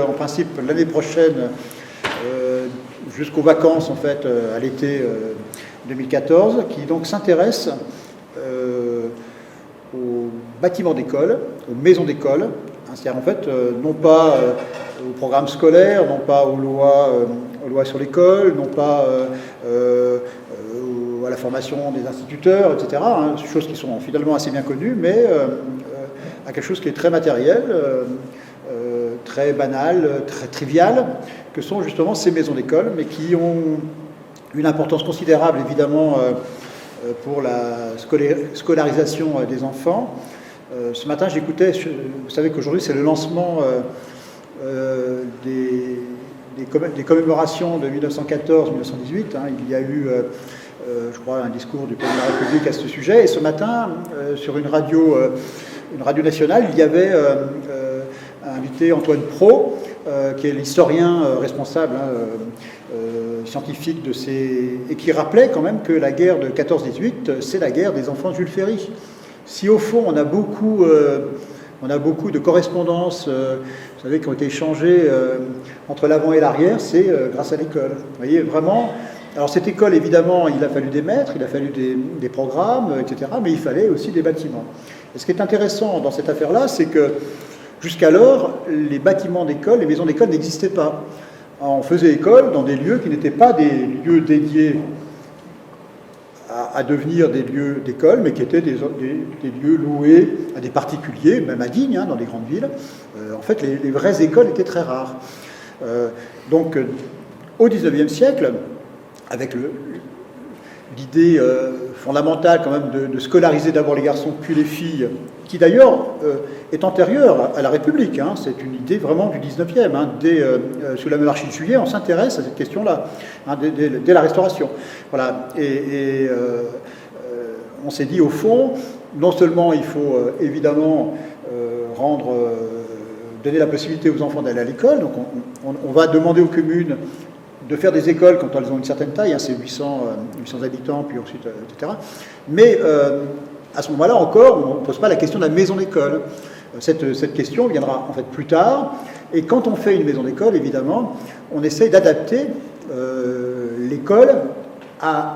En principe, l'année prochaine, jusqu'aux vacances, en fait, à l'été 2014, qui donc s'intéresse aux bâtiments d'école, aux maisons d'école, c'est-à-dire en fait, non pas au programme scolaire, non pas aux lois sur l'école, non pas à la formation des instituteurs, etc., choses qui sont finalement assez bien connues, mais à quelque chose qui est très matériel, très banal, très trivial, que sont justement ces maisons d'école, mais qui ont une importance considérable, évidemment, pour la scolarisation des enfants. Ce matin, j'écoutais, vous savez qu'aujourd'hui, c'est le lancement des commémorations de 1914-1918. Il y a eu, je crois, un discours du président de la République à ce sujet. Et ce matin, sur une radio nationale, il y avait invité Antoine Pro, qui est l'historien responsable, scientifique de ces... et qui rappelait quand même que la guerre de 14-18, c'est la guerre des enfants de Jules Ferry. Si au fond on a beaucoup de correspondances, vous savez, qui ont été échangées entre l'avant et l'arrière, c'est grâce à l'école. Vous voyez, vraiment... Alors cette école, évidemment, il a fallu des maîtres, il a fallu des programmes, etc., mais il fallait aussi des bâtiments. Et ce qui est intéressant dans cette affaire-là, c'est que jusqu'alors, les bâtiments d'école, les maisons d'école n'existaient pas. On faisait école dans des lieux qui n'étaient pas des lieux dédiés à devenir des lieux d'école, mais qui étaient des lieux loués à des particuliers, même à Digne, dans les grandes villes. En fait, les vraies écoles étaient très rares. Donc, au XIXe siècle, avec l'idée fondamentale quand même de scolariser d'abord les garçons puis les filles, qui d'ailleurs est antérieure à la République, c'est une idée vraiment du 19e. Sous la monarchie de Juillet, on s'intéresse à cette question-là, dès la Restauration. Voilà. Et on s'est dit, au fond, non seulement il faut évidemment donner la possibilité aux enfants d'aller à l'école, donc on va demander aux communes de faire des écoles quand elles ont une certaine taille, c'est 800 habitants, puis ensuite, etc. Mais à ce moment-là encore, on ne pose pas la question de la maison d'école. Cette question viendra en fait plus tard. Et quand on fait une maison d'école, évidemment, on essaye d'adapter l'école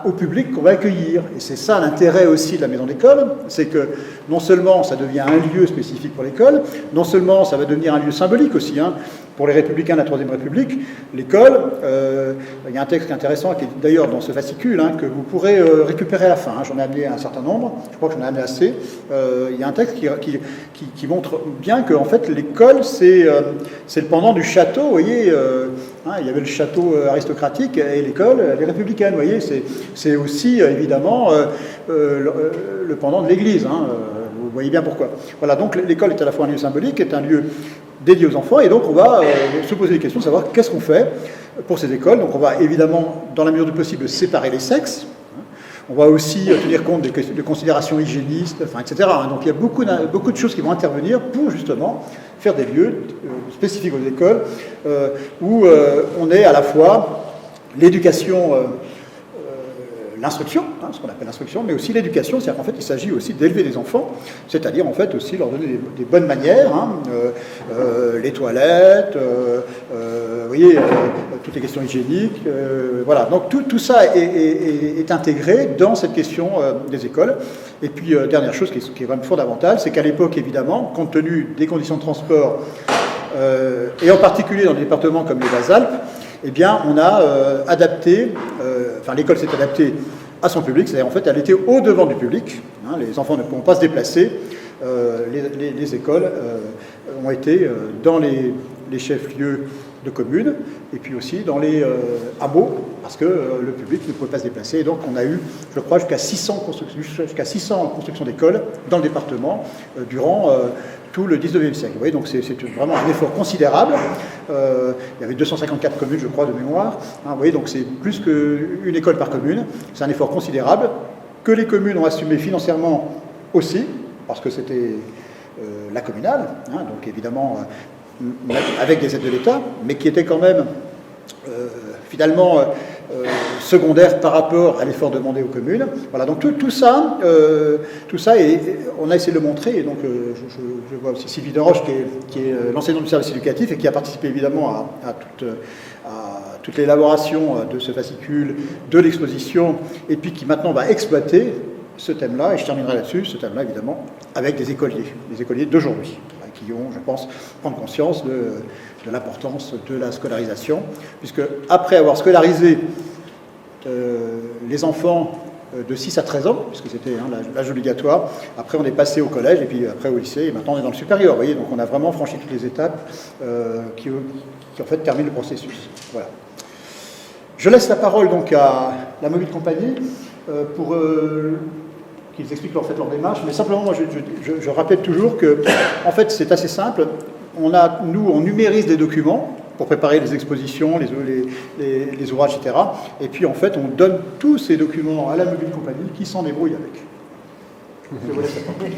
au public qu'on va accueillir. Et c'est ça l'intérêt aussi de la maison d'école, c'est que non seulement ça devient un lieu spécifique pour l'école, non seulement ça va devenir un lieu symbolique aussi, pour les républicains de la Troisième République, l'école, il y a un texte qui est intéressant, qui est d'ailleurs dans ce fascicule, que vous pourrez récupérer à la fin. J'en ai amené un certain nombre, je crois que j'en ai amené assez. Il y a un texte qui montre bien que en fait, l'école, c'est le pendant du château, vous voyez, il y avait le château aristocratique et l'école, elle est républicaine, vous voyez, c'est aussi évidemment le pendant de l'église, vous voyez bien pourquoi. Voilà, donc l'école est à la fois un lieu symbolique, est un lieu dédié aux enfants, et donc on va se poser des questions, savoir qu'est-ce qu'on fait pour ces écoles. Donc on va évidemment, dans la mesure du possible, séparer les sexes. On va aussi tenir compte de considérations hygiénistes, etc. Donc il y a beaucoup de choses qui vont intervenir pour justement faire des lieux spécifiques aux écoles où on est à la fois l'éducation, l'instruction, ce qu'on appelle l'instruction, mais aussi l'éducation, c'est-à-dire qu'en fait il s'agit aussi d'élever des enfants, c'est-à-dire en fait aussi leur donner des bonnes manières, les toilettes, vous voyez, toutes les questions hygiéniques, voilà. Donc tout ça est intégré dans cette question des écoles. Et puis dernière chose qui est vraiment fondamentale, c'est qu'à l'époque évidemment, compte tenu des conditions de transport, et en particulier dans des départements comme les Bas-Alpes, eh bien, on a adapté, l'école s'est adaptée à son public, c'est-à-dire en fait, elle était au devant du public, les enfants ne pourront pas se déplacer, les écoles ont été dans les chefs-lieux de communes, et puis aussi dans les hameaux, parce que le public ne pouvait pas se déplacer, et donc on a eu, je crois, jusqu'à 600 constructions d'écoles dans le département durant tout le 19e siècle. Vous voyez, donc c'est vraiment un effort considérable. Il y avait 254 communes, je crois, de mémoire. Vous voyez, donc c'est plus qu'une école par commune. C'est un effort considérable que les communes ont assumé financièrement aussi, parce que c'était la communale, donc évidemment avec des aides de l'État, mais qui était quand même finalement secondaire par rapport à l'effort demandé aux communes. Voilà, donc tout ça, on a essayé de le montrer, et donc je vois aussi Sylvie Deroche, qui est l'enseignante du service éducatif, et qui a participé évidemment à toute l'élaboration de ce fascicule, de l'exposition, et puis qui maintenant va exploiter ce thème-là, et je terminerai là-dessus, ce thème-là évidemment, avec des écoliers d'aujourd'hui, qui ont, je pense, prendre conscience de l'importance de la scolarisation, puisque après avoir scolarisé les enfants de 6 à 13 ans, puisque c'était l'âge obligatoire, après on est passé au collège, et puis après au lycée, et maintenant on est dans le supérieur, vous voyez, donc on a vraiment franchi toutes les étapes qui en fait terminent le processus. Voilà. Je laisse la parole donc à la Mobile Compagnie pour qu'ils expliquent en fait leur démarche, mais simplement moi je rappelle toujours que en fait c'est assez simple. On numérise des documents pour préparer les expositions, les ouvrages, etc. Et puis en fait on donne tous ces documents à la Mobile Compagnie qui s'en débrouille avec. Je vous laisse la parole.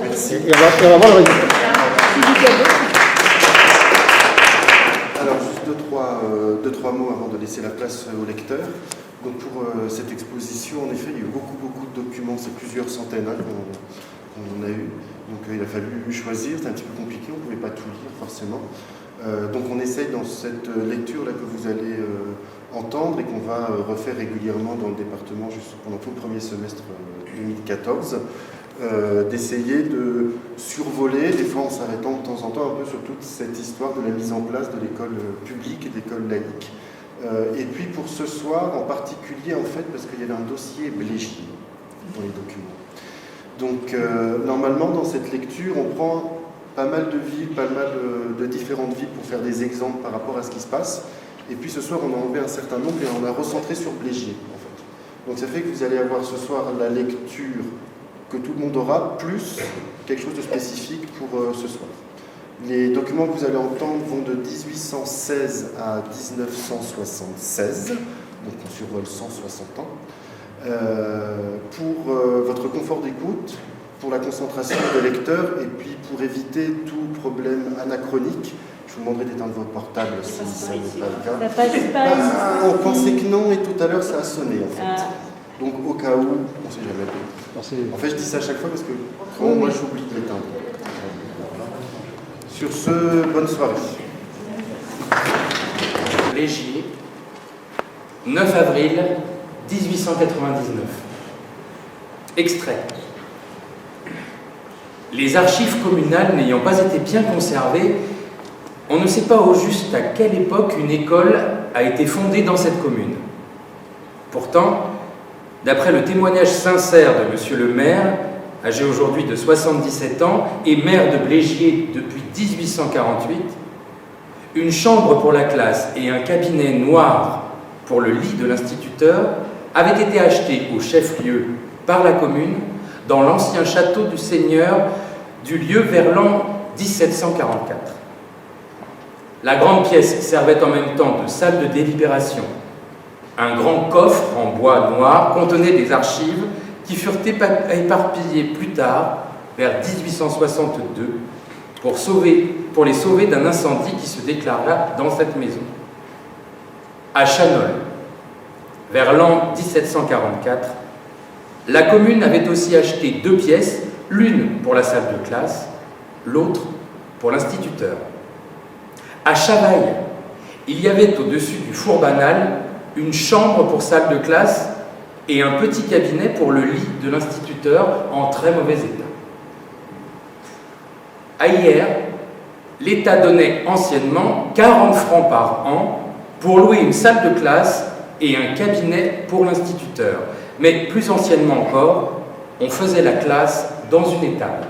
Merci. Et on va voir le résultat. Alors juste deux, trois mots avant de laisser la place au lecteur. Donc pour cette exposition, en effet, il y a eu beaucoup de documents, c'est plusieurs centaines qu'on a eu. Donc il a fallu choisir, c'est un petit peu compliqué, on ne pouvait pas tout lire forcément. Donc on essaye dans cette lecture-là que vous allez entendre et qu'on va refaire régulièrement dans le département pendant tout le premier semestre 2014, d'essayer de survoler, des fois en s'arrêtant de temps en temps un peu sur toute cette histoire de la mise en place de l'école publique et de l'école laïque. Et puis pour ce soir en particulier, en fait, parce qu'il y avait un dossier Blégier dans les documents. Donc normalement dans cette lecture, on prend pas mal de villes, pas mal de différentes villes pour faire des exemples par rapport à ce qui se passe. Et puis ce soir, on a enlevé un certain nombre et on a recentré sur Blégier, en fait. Donc ça fait que vous allez avoir ce soir la lecture que tout le monde aura, plus quelque chose de spécifique pour ce soir. Les documents que vous allez entendre vont de 1816 à 1976, donc on survole 160 ans. Pour votre confort d'écoute, pour la concentration des lecteurs et puis pour éviter tout problème anachronique, je vous demanderai d'éteindre votre portable si ça n'est pas le cas. Ça passe pas On pensait que non et tout à l'heure ça a sonné en fait. Donc au cas où, on ne sait jamais. En fait je dis ça à chaque fois parce que moi j'oublie de l'éteindre. Sur ce, bonne soirée. Blégier, 9 avril 1899. Extrait. Les archives communales n'ayant pas été bien conservées, on ne sait pas au juste à quelle époque une école a été fondée dans cette commune. Pourtant, d'après le témoignage sincère de monsieur le maire, âgé aujourd'hui de 77 ans et maire de Blégier depuis 1848, une chambre pour la classe et un cabinet noir pour le lit de l'instituteur avaient été achetés au chef-lieu par la commune dans l'ancien château du seigneur du lieu vers l'an 1744. La grande pièce servait en même temps de salle de délibération. Un grand coffre en bois noir contenait des archives qui furent éparpillées plus tard, vers 1862, pour les sauver d'un incendie qui se déclara dans cette maison. À Chanol, vers l'an 1744, la commune avait aussi acheté 2 pièces, l'une pour la salle de classe, l'autre pour l'instituteur. À Chavaille, il y avait au-dessus du four banal une chambre pour salle de classe et un petit cabinet pour le lit de l'instituteur en très mauvais état. À Hyères, l'État donnait anciennement 40 francs par an pour louer une salle de classe et un cabinet pour l'instituteur. Mais plus anciennement encore, on faisait la classe dans une étable.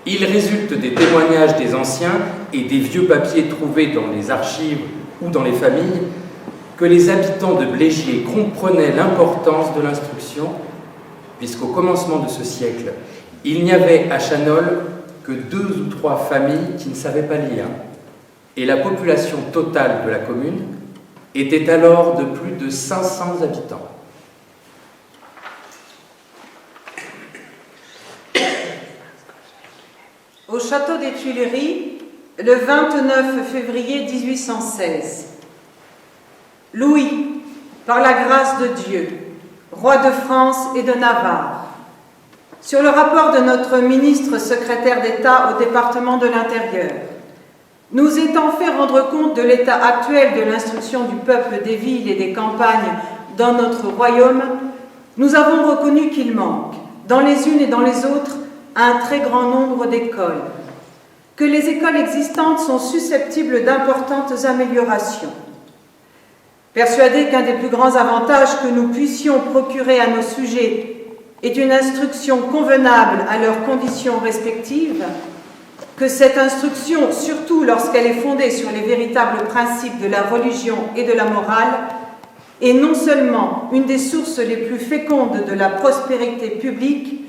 Il résulte des témoignages des anciens et des vieux papiers trouvés dans les archives ou dans les familles que les habitants de Blégier comprenaient l'importance de l'instruction, puisqu'au commencement de ce siècle, il n'y avait à Chanol que 2 ou 3 familles qui ne savaient pas lire, et la population totale de la commune était alors de plus de 500 habitants. Au château des Tuileries, le 29 février 1816. Louis, par la grâce de Dieu, roi de France et de Navarre, sur le rapport de notre ministre secrétaire d'État au département de l'Intérieur, nous étant fait rendre compte de l'état actuel de l'instruction du peuple des villes et des campagnes dans notre royaume, nous avons reconnu qu'il manque, dans les unes et dans les autres, un très grand nombre d'écoles, que les écoles existantes sont susceptibles d'importantes améliorations. Persuadés qu'un des plus grands avantages que nous puissions procurer à nos sujets est une instruction convenable à leurs conditions respectives, que cette instruction, surtout lorsqu'elle est fondée sur les véritables principes de la religion et de la morale, est non seulement une des sources les plus fécondes de la prospérité publique,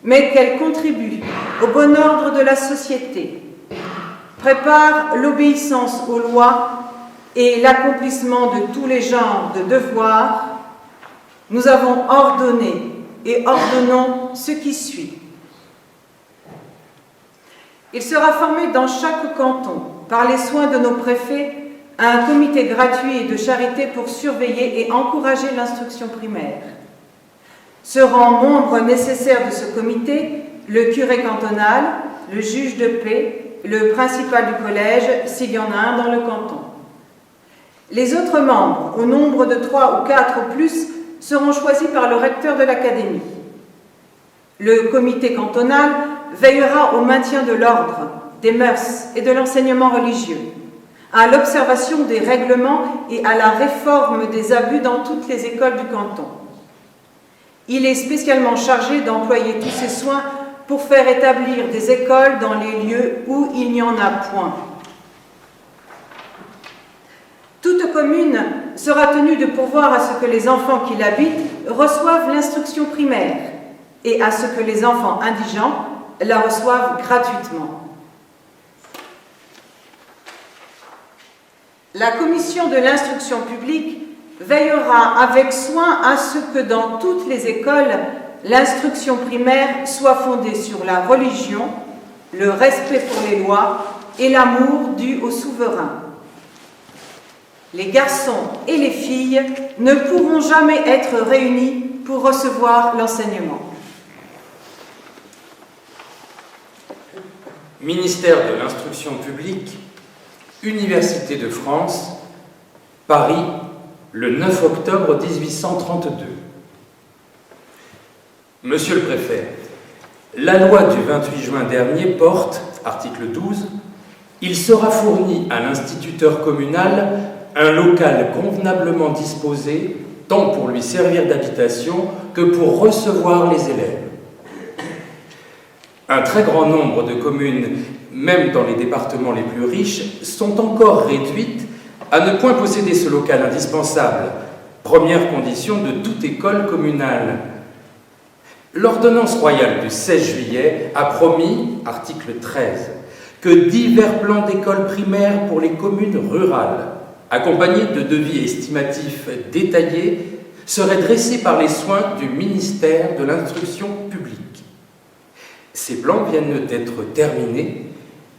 mais qu'elle contribue au bon ordre de la société, prépare l'obéissance aux lois et l'accomplissement de tous les genres de devoirs, nous avons ordonné et ordonnons ce qui suit. Il sera formé dans chaque canton, par les soins de nos préfets, un comité gratuit et de charité pour surveiller et encourager l'instruction primaire. Seront membres nécessaires de ce comité le curé cantonal, le juge de paix, le principal du collège, s'il y en a un dans le canton. Les autres membres, au nombre de 3 ou 4 ou plus, seront choisis par le recteur de l'académie. Le comité cantonal veillera au maintien de l'ordre, des mœurs et de l'enseignement religieux, à l'observation des règlements et à la réforme des abus dans toutes les écoles du canton. Il est spécialement chargé d'employer tous ses soins pour faire établir des écoles dans les lieux où il n'y en a point. Toute commune sera tenue de pourvoir à ce que les enfants qui l'habitent reçoivent l'instruction primaire et à ce que les enfants indigents la reçoivent gratuitement. La commission de l'instruction publique veillera avec soin à ce que dans toutes les écoles, l'instruction primaire soit fondée sur la religion, le respect pour les lois et l'amour dû au souverain. Les garçons et les filles ne pourront jamais être réunis pour recevoir l'enseignement. Ministère de l'Instruction publique, Université de France, Paris, le 9 octobre 1832. Monsieur le préfet, la loi du 28 juin dernier porte, article 12, « Il sera fourni à l'instituteur communal un local convenablement disposé, tant pour lui servir d'habitation que pour recevoir les élèves. » Un très grand nombre de communes, même dans les départements les plus riches, sont encore réduites à ne point posséder ce local indispensable, première condition de toute école communale. L'ordonnance royale du 16 juillet a promis, article 13, que divers plans d'écoles primaires pour les communes rurales, accompagnés de devis estimatifs détaillés, seraient dressés par les soins du ministère de l'Instruction publique. Ces plans viennent d'être terminés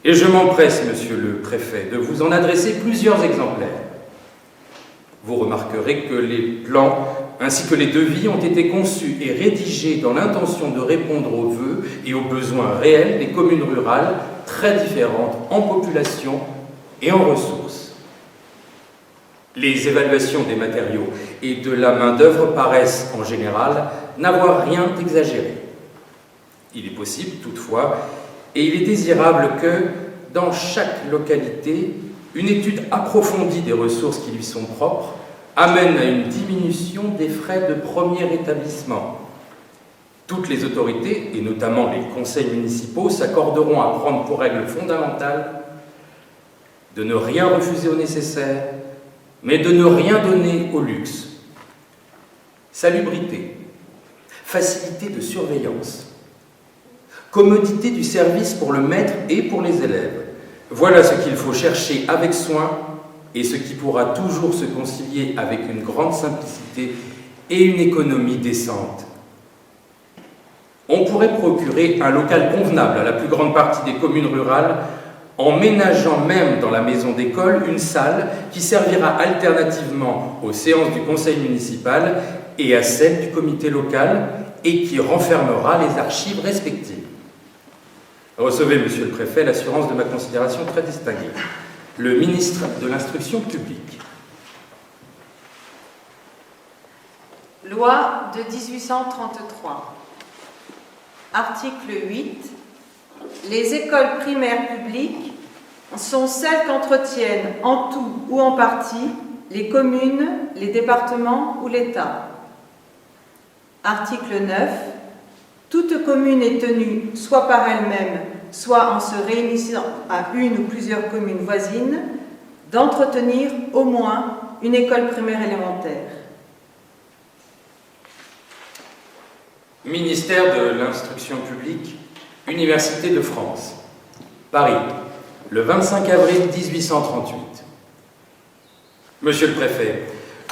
et je m'empresse, monsieur le préfet, de vous en adresser plusieurs exemplaires. Vous remarquerez que les plans ainsi que les devis ont été conçus et rédigés dans l'intention de répondre aux vœux et aux besoins réels des communes rurales très différentes en population et en ressources. Les évaluations des matériaux et de la main-d'œuvre paraissent, en général, n'avoir rien d'exagéré. Il est possible, toutefois, et il est désirable que, dans chaque localité, une étude approfondie des ressources qui lui sont propres amène à une diminution des frais de premier établissement. Toutes les autorités, et notamment les conseils municipaux, s'accorderont à prendre pour règle fondamentale de ne rien refuser au nécessaire, mais de ne rien donner au luxe. Salubrité, facilité de surveillance, commodité du service pour le maître et pour les élèves. Voilà ce qu'il faut chercher avec soin et ce qui pourra toujours se concilier avec une grande simplicité et une économie décente. On pourrait procurer un local convenable à la plus grande partie des communes rurales en ménageant même dans la maison d'école une salle qui servira alternativement aux séances du conseil municipal et à celles du comité local et qui renfermera les archives respectives. Recevez, Monsieur le Préfet, l'assurance de ma considération très distinguée. Le ministre de l'Instruction publique. Loi de 1833. Article 8. Les écoles primaires publiques sont celles qu'entretiennent en tout ou en partie les communes, les départements ou l'État. Article 9. Toute commune est tenue, soit par elle-même, soit en se réunissant à une ou plusieurs communes voisines, d'entretenir au moins une école primaire élémentaire. Ministère de l'Instruction publique, Université de France, Paris, le 25 avril 1838. Monsieur le Préfet,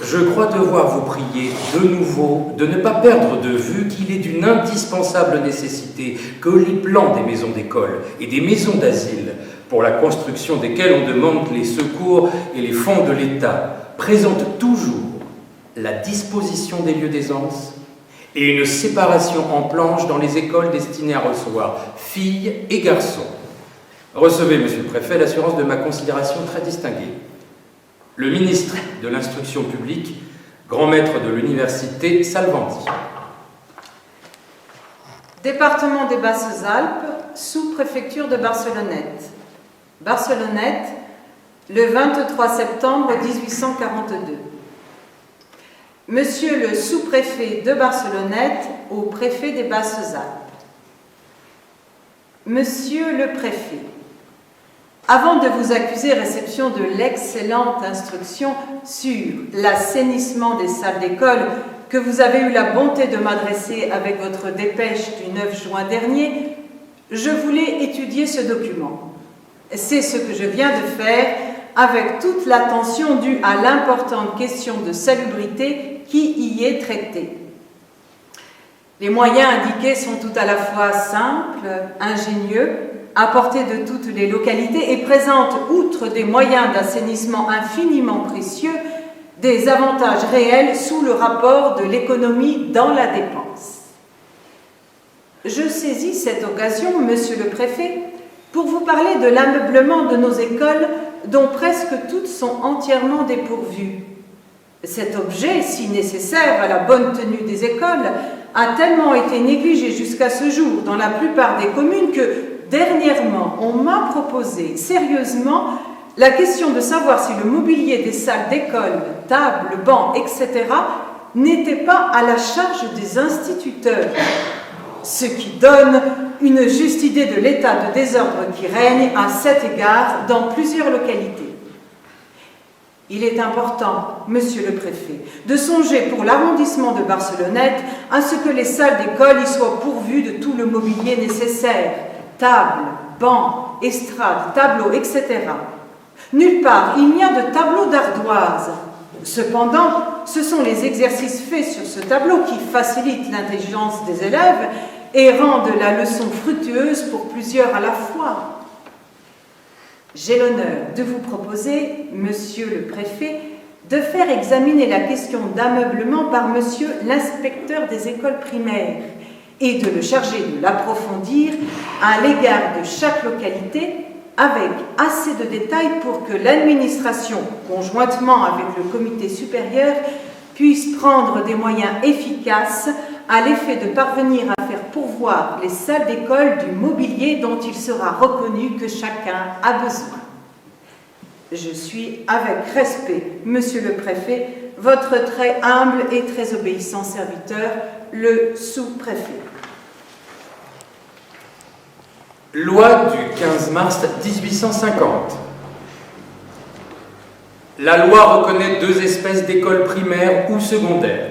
je crois devoir vous prier de nouveau de ne pas perdre de vue qu'il est d'une indispensable nécessité que les plans des maisons d'école et des maisons d'asile, pour la construction desquelles on demande les secours et les fonds de l'État, présentent toujours la disposition des lieux d'aisance et une séparation en planches dans les écoles destinées à recevoir filles et garçons. Recevez, Monsieur le Préfet, l'assurance de ma considération très distinguée. Le ministre de l'Instruction publique, grand maître de l'Université Salvanti. Département des Basses-Alpes, sous-préfecture de Barcelonnette. Barcelonnette, le 23 septembre 1842. Monsieur le sous-préfet de Barcelonnette au préfet des Basses-Alpes. Monsieur le préfet, avant de vous accuser réception de l'excellente instruction sur l'assainissement des salles d'école que vous avez eu la bonté de m'adresser avec votre dépêche du 9 juin dernier, je voulais étudier ce document. C'est ce que je viens de faire avec toute l'attention due à l'importante question de salubrité qui y est traitée. Les moyens indiqués sont tout à la fois simples, ingénieux, à portée de toutes les localités et présentent, outre des moyens d'assainissement infiniment précieux, des avantages réels sous le rapport de l'économie dans la dépense. Je saisis cette occasion, Monsieur le Préfet, pour vous parler de l'ameublement de nos écoles dont presque toutes sont entièrement dépourvues. Cet objet, si nécessaire à la bonne tenue des écoles, a tellement été négligé jusqu'à ce jour dans la plupart des communes que, dernièrement, on m'a proposé sérieusement la question de savoir si le mobilier des salles d'école, tables, bancs, etc., n'était pas à la charge des instituteurs, ce qui donne une juste idée de l'état de désordre qui règne à cet égard dans plusieurs localités. Il est important, Monsieur le Préfet, de songer pour l'arrondissement de Barcelonnette à ce que les salles d'école y soient pourvues de tout le mobilier nécessaire, tables, bancs, estrades, tableaux, etc. Nulle part il n'y a de tableau d'ardoise. Cependant, ce sont les exercices faits sur ce tableau qui facilitent l'intelligence des élèves et rendent la leçon fructueuse pour plusieurs à la fois. J'ai l'honneur de vous proposer, Monsieur le Préfet, de faire examiner la question d'ameublement par Monsieur l'inspecteur des écoles primaires et de le charger de l'approfondir à l'égard de chaque localité avec assez de détails pour que l'administration, conjointement avec le comité supérieur, puisse prendre des moyens efficaces à l'effet de parvenir à faire pourvoir les salles d'école du mobilier dont il sera reconnu que chacun a besoin. Je suis, avec respect, Monsieur le Préfet, votre très humble et très obéissant serviteur, le sous-préfet. Loi du 15 mars 1850. La loi reconnaît deux espèces d'écoles primaires ou secondaires.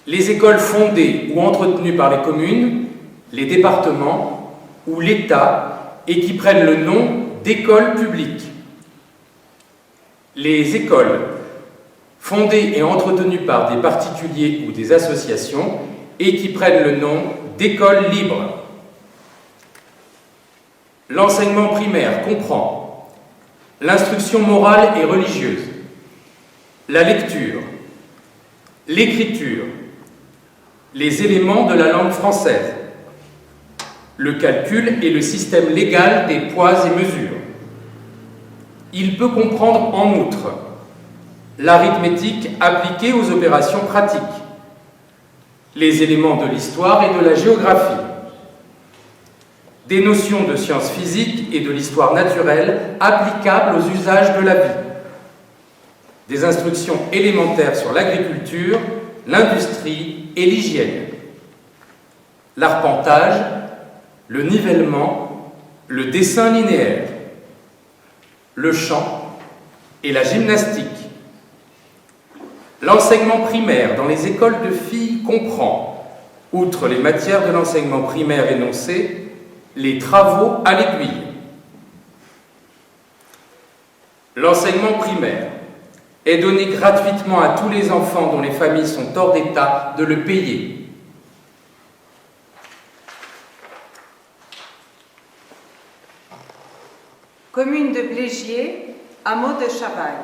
Les écoles fondées ou entretenues par les communes, les départements ou l'État et qui prennent le nom d'écoles publiques. Les écoles fondées et entretenues par des particuliers ou des associations et qui prennent le nom d'écoles libres. L'enseignement primaire comprend l'instruction morale et religieuse, la lecture, l'écriture, les éléments de la langue française, le calcul et le système légal des poids et mesures. Il peut comprendre en outre l'arithmétique appliquée aux opérations pratiques, les éléments de l'histoire et de la géographie, des notions de sciences physiques et de l'histoire naturelle applicables aux usages de la vie, des instructions élémentaires sur l'agriculture, l'industrie et l'hygiène, l'arpentage, le nivellement, le dessin linéaire, le chant et la gymnastique. L'enseignement primaire dans les écoles de filles comprend, outre les matières de l'enseignement primaire énoncées, les travaux à l'aiguille. L'enseignement primaire est donné gratuitement à tous les enfants dont les familles sont hors d'état de le payer. Commune de Blégier, hameau de Chavaille.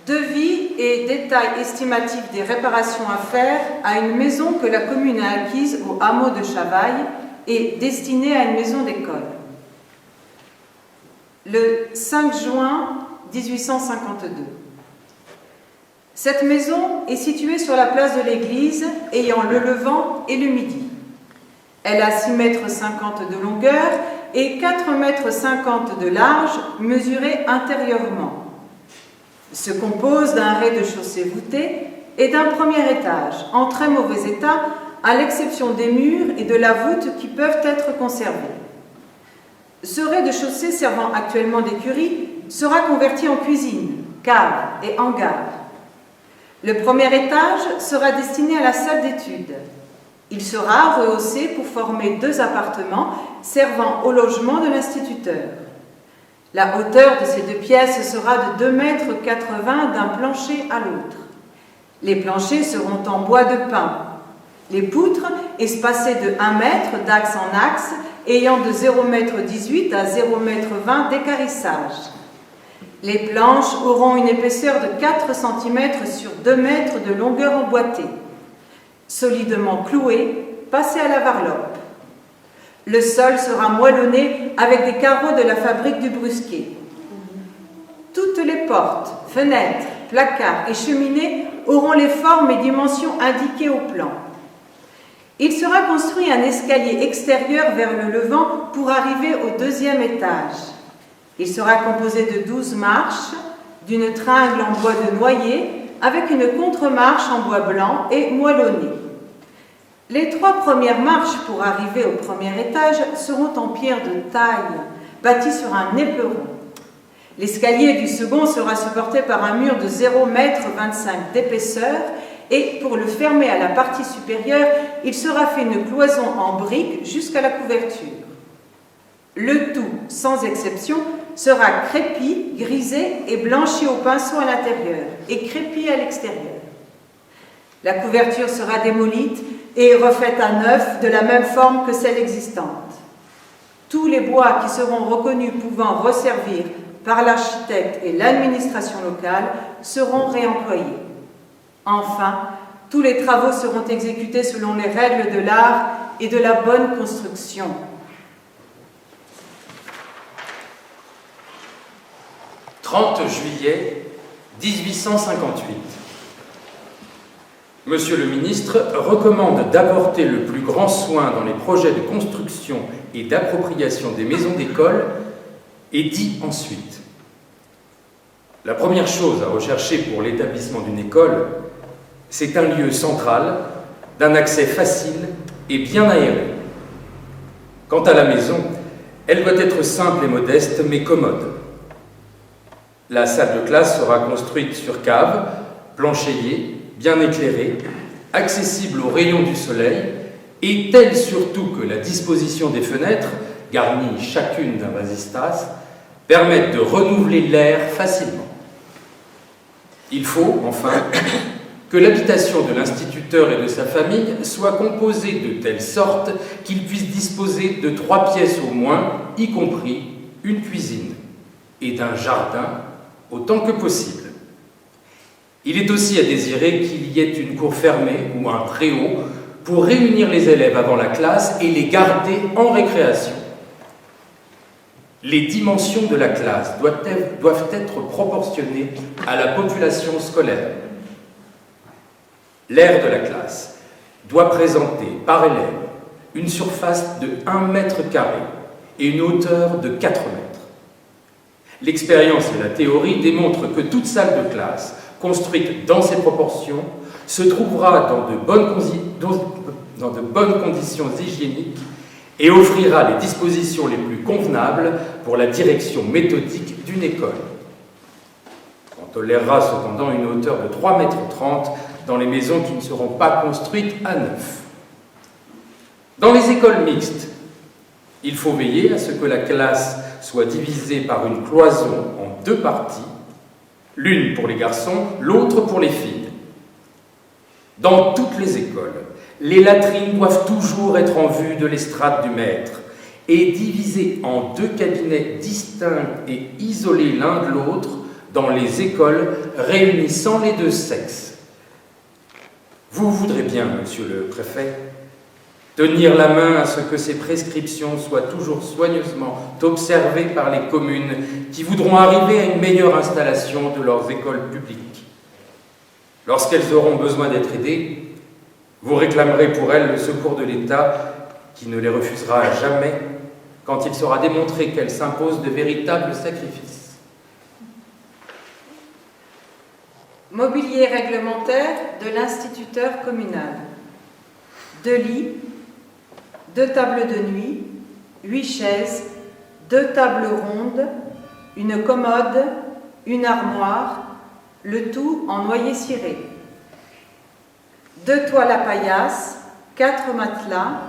Devis et détails estimatifs des réparations à faire à une maison que la commune a acquise au hameau de Chavaille et destinée à une maison d'école. Le 5 juin 1852. Cette maison est située sur la place de l'église, ayant le levant et le midi. Elle a 6,50 mètres de longueur et 4,50 mètres de large, mesurés intérieurement. Se compose d'un rez-de-chaussée voûté et d'un premier étage, en très mauvais état, à l'exception des murs et de la voûte qui peuvent être conservés. Ce rez-de-chaussée servant actuellement d'écurie sera converti en cuisine, cave et hangar. Le premier étage sera destiné à la salle d'études. Il sera rehaussé pour former 2 appartements servant au logement de l'instituteur. La hauteur de ces 2 pièces sera de 2,80 mètres d'un plancher à l'autre. Les planchers seront en bois de pin. Les poutres, espacées de 1 mètre d'axe en axe, ayant de 0,18 m à 0,20 m d'équarrissage. Les planches auront une épaisseur de 4 cm sur 2 mètres de longueur emboîtée, solidement clouées, passées à la varlope. Le sol sera moellonné avec des carreaux de la fabrique du Brusquet. Toutes les portes, fenêtres, placards et cheminées auront les formes et dimensions indiquées au plan. Il sera construit un escalier extérieur vers le levant pour arriver au 2e étage. Il sera composé de 12 marches, d'une tringle en bois de noyer, avec une contre-marche en bois blanc et moellonnée. Les 3 premières marches pour arriver au premier étage seront en pierre de taille, bâtie sur un éperon. L'escalier du second sera supporté par un mur de 0,25 m d'épaisseur et pour le fermer à la partie supérieure, il sera fait une cloison en briques jusqu'à la couverture. Le tout, sans exception, sera crépi, grisé et blanchi au pinceau à l'intérieur et crépi à l'extérieur. La couverture sera démolie et refaite à neuf de la même forme que celle existante. Tous les bois qui seront reconnus pouvant resservir par l'architecte et l'administration locale seront réemployés. Enfin, tous les travaux seront exécutés selon les règles de l'art et de la bonne construction. « 30 juillet 1858. Monsieur le ministre recommande d'apporter le plus grand soin dans les projets de construction et d'appropriation des maisons d'école et dit ensuite: la première chose à rechercher pour l'établissement d'une école, c'est un lieu central, d'un accès facile et bien aéré. Quant à la maison, elle doit être simple et modeste, mais commode. La salle de classe sera construite sur cave, planchéiée, bien éclairée, accessible aux rayons du soleil et telle surtout que la disposition des fenêtres, garnies chacune d'un vasistas, permettent de renouveler l'air facilement. Il faut, enfin, que l'habitation de l'instituteur et de sa famille soit composée de telle sorte qu'il puisse disposer de 3 pièces au moins, y compris une cuisine, et d'un jardin autant que possible. Il est aussi à désirer qu'il y ait une cour fermée ou un préau pour réunir les élèves avant la classe et les garder en récréation. Les dimensions de la classe doivent être proportionnées à la population scolaire. L'aire de la classe doit présenter par élève une surface de 1 mètre carré et une hauteur de 4 mètres. L'expérience et la théorie démontrent que toute salle de classe construite dans ces proportions se trouvera dans de bonnes conditions hygiéniques et offrira les dispositions les plus convenables pour la direction méthodique d'une école. On tolérera cependant une hauteur de 3,30 mètres dans les maisons qui ne seront pas construites à neuf. Dans les écoles mixtes, il faut veiller à ce que la classe soit divisée par une cloison en 2 parties, l'une pour les garçons, l'autre pour les filles. Dans toutes les écoles, les latrines doivent toujours être en vue de l'estrade du maître et divisées en 2 cabinets distincts et isolés l'un de l'autre dans les écoles réunissant les 2 sexes. Vous voudrez bien, monsieur le préfet, tenir la main à ce que ces prescriptions soient toujours soigneusement observées par les communes qui voudront arriver à une meilleure installation de leurs écoles publiques. Lorsqu'elles auront besoin d'être aidées, vous réclamerez pour elles le secours de l'État qui ne les refusera jamais quand il sera démontré qu'elles s'imposent de véritables sacrifices. Mobilier réglementaire de l'instituteur communal. 2 lits, 2 tables de nuit, 8 chaises, 2 tables rondes, une commode, une armoire, le tout en noyer ciré. 2 toiles à paillasse, 4 matelas,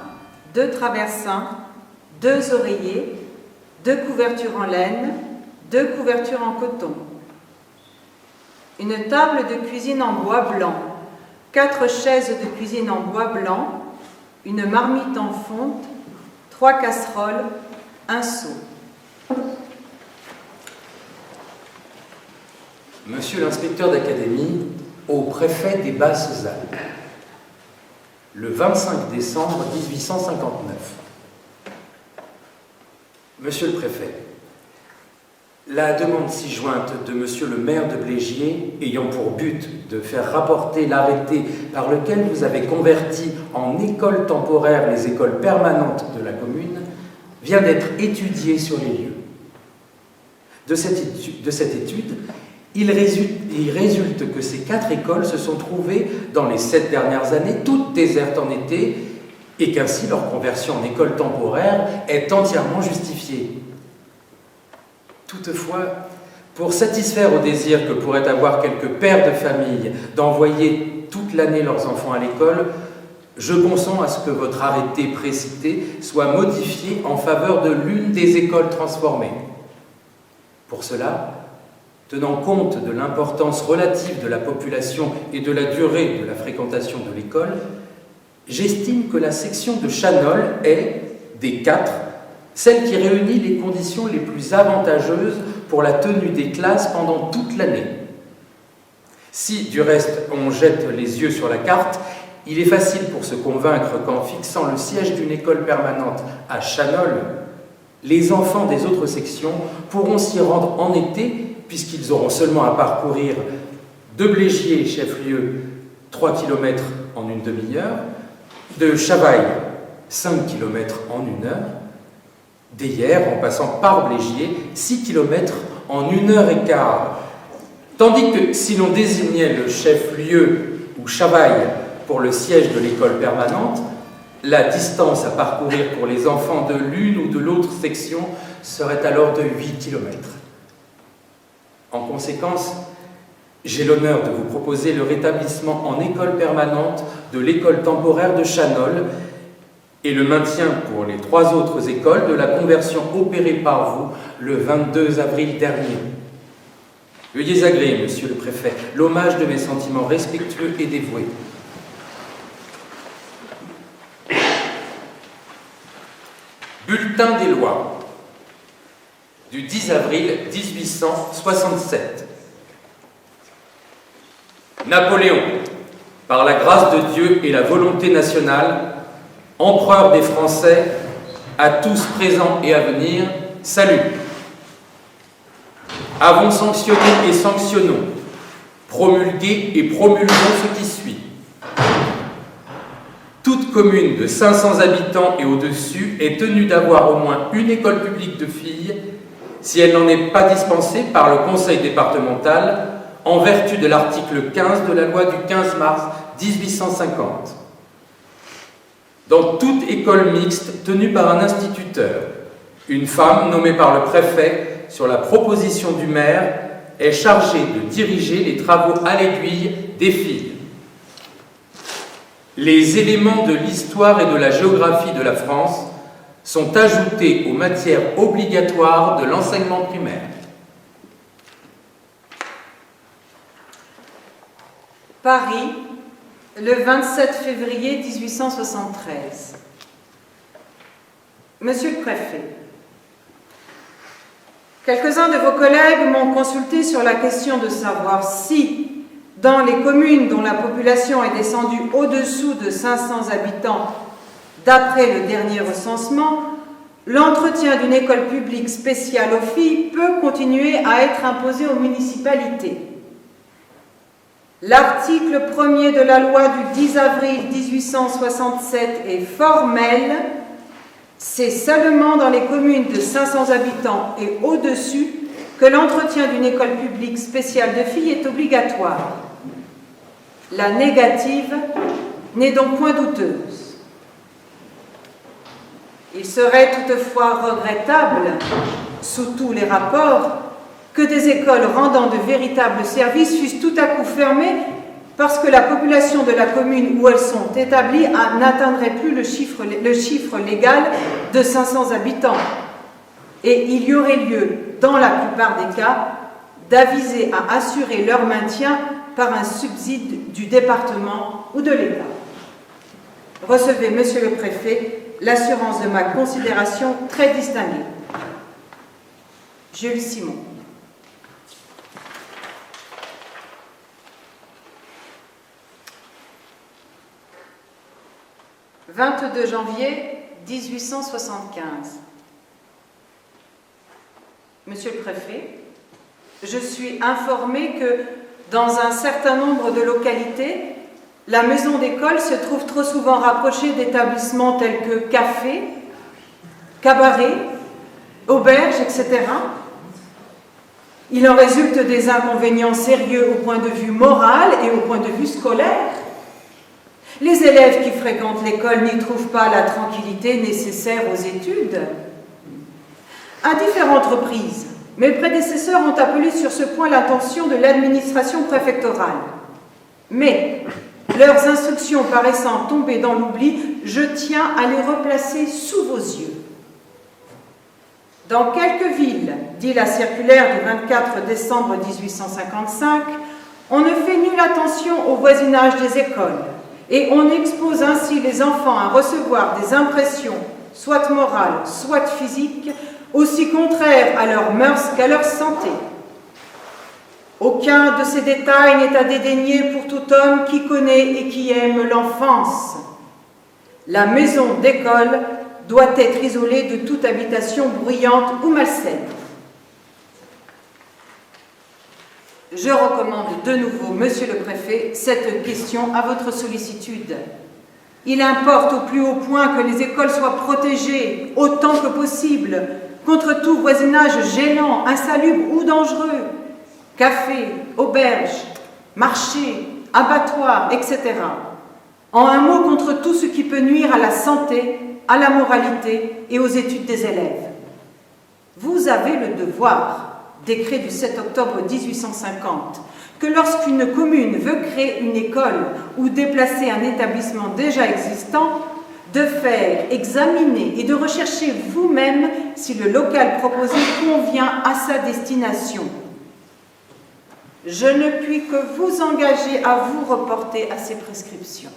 2 traversins, 2 oreillers, 2 couvertures en laine, 2 couvertures en coton. Une table de cuisine en bois blanc, 4 chaises de cuisine en bois blanc, une marmite en fonte, 3 casseroles, un seau. Monsieur l'inspecteur d'académie au préfet des Basses-Alpes, le 25 décembre 1859. Monsieur le préfet, la demande ci-jointe de monsieur le maire de Blégier, ayant pour but de faire rapporter l'arrêté par lequel vous avez converti en école temporaire les écoles permanentes de la commune, vient d'être étudiée sur les lieux. De cette étude, il résulte que ces 4 écoles se sont trouvées dans les 7 dernières années, toutes désertes en été, et qu'ainsi leur conversion en école temporaire est entièrement justifiée. Toutefois, pour satisfaire au désir que pourraient avoir quelques pères de famille d'envoyer toute l'année leurs enfants à l'école, je consens à ce que votre arrêté précité soit modifié en faveur de l'une des écoles transformées. Pour cela, tenant compte de l'importance relative de la population et de la durée de la fréquentation de l'école, j'estime que la section de Chanol est, des 4, celle qui réunit les conditions les plus avantageuses pour la tenue des classes pendant toute l'année. Si, du reste, on jette les yeux sur la carte, il est facile pour se convaincre qu'en fixant le siège d'une école permanente à Chanol, les enfants des autres sections pourront s'y rendre en été, puisqu'ils auront seulement à parcourir de Blégier, chef-lieu, 3 km en une demi-heure, de Chavailles, 5 km en 1 heure, d'Hyères, en passant par Blégier, 6 km en 1h15. Tandis que si l'on désignait le chef-lieu ou Chavailles pour le siège de l'école permanente, la distance à parcourir pour les enfants de l'une ou de l'autre section serait alors de 8 km. En conséquence, j'ai l'honneur de vous proposer le rétablissement en école permanente de l'école temporaire de Chanol et le maintien pour les 3 autres écoles de la conversion opérée par vous le 22 avril dernier. Veuillez agréer, monsieur le préfet, l'hommage de mes sentiments respectueux et dévoués. Bulletin des lois du 10 avril 1867. Napoléon, par la grâce de Dieu et la volonté nationale, empereur des Français, à tous présents et à venir, salut. Avons sanctionné et sanctionnons, promulgué et promulguons ce qui suit. Toute commune de 500 habitants et au-dessus est tenue d'avoir au moins une école publique de filles si elle n'en est pas dispensée par le conseil départemental en vertu de l'article 15 de la loi du 15 mars 1850. Dans toute école mixte tenue par un instituteur, une femme nommée par le préfet sur la proposition du maire est chargée de diriger les travaux à l'aiguille des filles. Les éléments de l'histoire et de la géographie de la France sont ajoutés aux matières obligatoires de l'enseignement primaire. Paris, le 27 février 1873. Monsieur le préfet, quelques-uns de vos collègues m'ont consulté sur la question de savoir si, dans les communes dont la population est descendue au-dessous de 500 habitants, d'après le dernier recensement, l'entretien d'une école publique spéciale aux filles peut continuer à être imposé aux municipalités. L'article 1er de la loi du 10 avril 1867 est formel. C'est seulement dans les communes de 500 habitants et au-dessus que l'entretien d'une école publique spéciale de filles est obligatoire. La négative n'est donc point douteuse. Il serait toutefois regrettable, sous tous les rapports, que des écoles rendant de véritables services fussent tout à coup fermées parce que la population de la commune où elles sont établies n'atteindrait plus le chiffre légal de 500 habitants. Et il y aurait lieu, dans la plupart des cas, d'aviser à assurer leur maintien par un subside du département ou de l'État. Recevez, Monsieur le Préfet, l'assurance de ma considération très distinguée. Jules Simon. « 22 janvier 1875. Monsieur le Préfet, je suis informé que dans un certain nombre de localités, la maison d'école se trouve trop souvent rapprochée d'établissements tels que cafés, cabarets, auberges, etc. Il en résulte des inconvénients sérieux au point de vue moral et au point de vue scolaire. Les élèves qui fréquentent l'école n'y trouvent pas la tranquillité nécessaire aux études. À différentes reprises, mes prédécesseurs ont appelé sur ce point l'attention de l'administration préfectorale. Mais, leurs instructions paraissant tomber dans l'oubli, je tiens à les replacer sous vos yeux. Dans quelques villes, dit la circulaire du 24 décembre 1855, on ne fait nulle attention au voisinage des écoles et on expose ainsi les enfants à recevoir des impressions, soit morales, soit physiques, aussi contraires à leurs mœurs qu'à leur santé. Aucun de ces détails n'est à dédaigner pour tout homme qui connaît et qui aime l'enfance. La maison d'école doit être isolée de toute habitation bruyante ou malsaine. Je recommande de nouveau, Monsieur le Préfet, cette question à votre sollicitude. Il importe au plus haut point que les écoles soient protégées autant que possible contre tout voisinage gênant, insalubre ou dangereux, cafés, auberges, marchés, abattoirs, etc. En un mot, contre tout ce qui peut nuire à la santé, à la moralité et aux études des élèves. Vous avez le devoir, décret du 7 octobre 1850, que lorsqu'une commune veut créer une école ou déplacer un établissement déjà existant, de faire examiner et de rechercher vous-même si le local proposé convient à sa destination. Je ne puis que vous engager à vous reporter à ces prescriptions.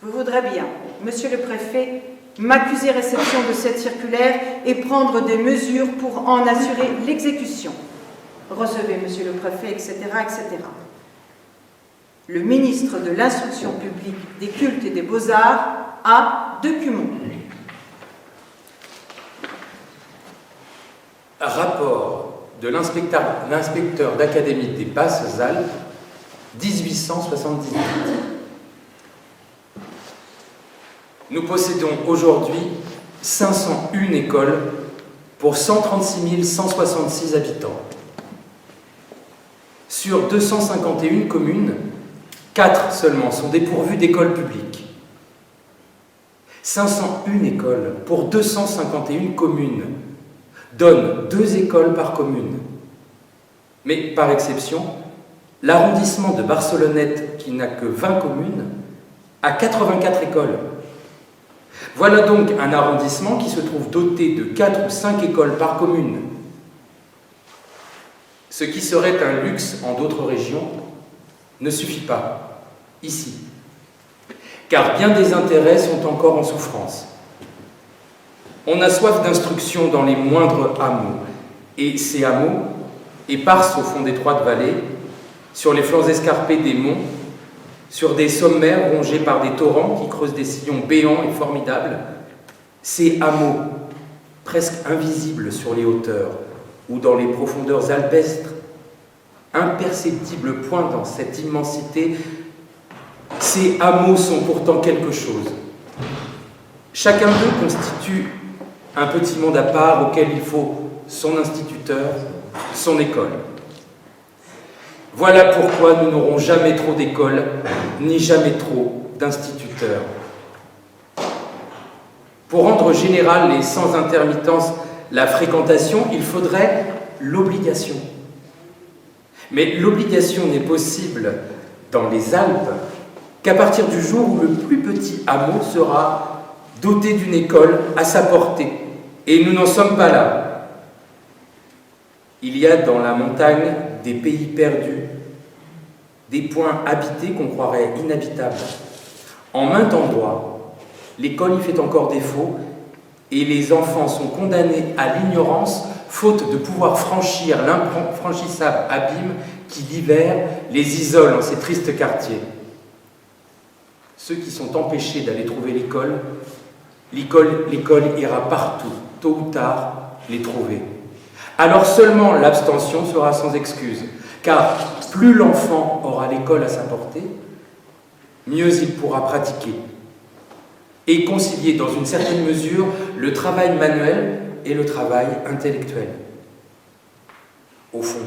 Vous voudrez bien, Monsieur le Préfet, m'accuser réception de cette circulaire et prendre des mesures pour en assurer l'exécution. Recevez, monsieur le préfet, etc., etc. Le ministre de l'Instruction publique, des cultes et des beaux-arts à Decumont. Rapport de l'inspecteur d'académie des Basses-Alpes, 1878. Nous possédons aujourd'hui 501 écoles pour 136 166 habitants. Sur 251 communes, 4 seulement sont dépourvues d'écoles publiques. 501 écoles pour 251 communes donnent 2 écoles par commune. Mais par exception, l'arrondissement de Barcelonnette, qui n'a que 20 communes, a 84 écoles. Voilà donc un arrondissement qui se trouve doté de 4 ou 5 écoles par commune. Ce qui serait un luxe en d'autres régions ne suffit pas, ici. Car bien des intérêts sont encore en souffrance. On a soif d'instruction dans les moindres hameaux, et ces hameaux, éparses au fond d'étroites vallées, sur les flancs escarpés des monts, sur des sommets rongés par des torrents qui creusent des sillons béants et formidables, ces hameaux, presque invisibles sur les hauteurs ou dans les profondeurs alpestres, imperceptibles point dans cette immensité, ces hameaux sont pourtant quelque chose. Chacun d'eux constitue un petit monde à part auquel il faut son instituteur, son école. Voilà pourquoi nous n'aurons jamais trop d'écoles, ni jamais trop d'instituteurs. Pour rendre générale et sans intermittence la fréquentation, il faudrait l'obligation. Mais l'obligation n'est possible dans les Alpes qu'à partir du jour où le plus petit hameau sera doté d'une école à sa portée. Et nous n'en sommes pas là. Il y a dans la montagne des pays perdus, des points habités qu'on croirait inhabitables. En maint endroit, l'école y fait encore défaut et les enfants sont condamnés à l'ignorance faute de pouvoir franchir l'infranchissable abîme qui, l'hiver, les isole en ces tristes quartiers. Ceux qui sont empêchés d'aller trouver l'école ira partout, tôt ou tard, les trouver. Alors seulement l'abstention sera sans excuse, car plus l'enfant aura l'école à sa portée, mieux il pourra pratiquer et concilier dans une certaine mesure le travail manuel et le travail intellectuel. Au fond,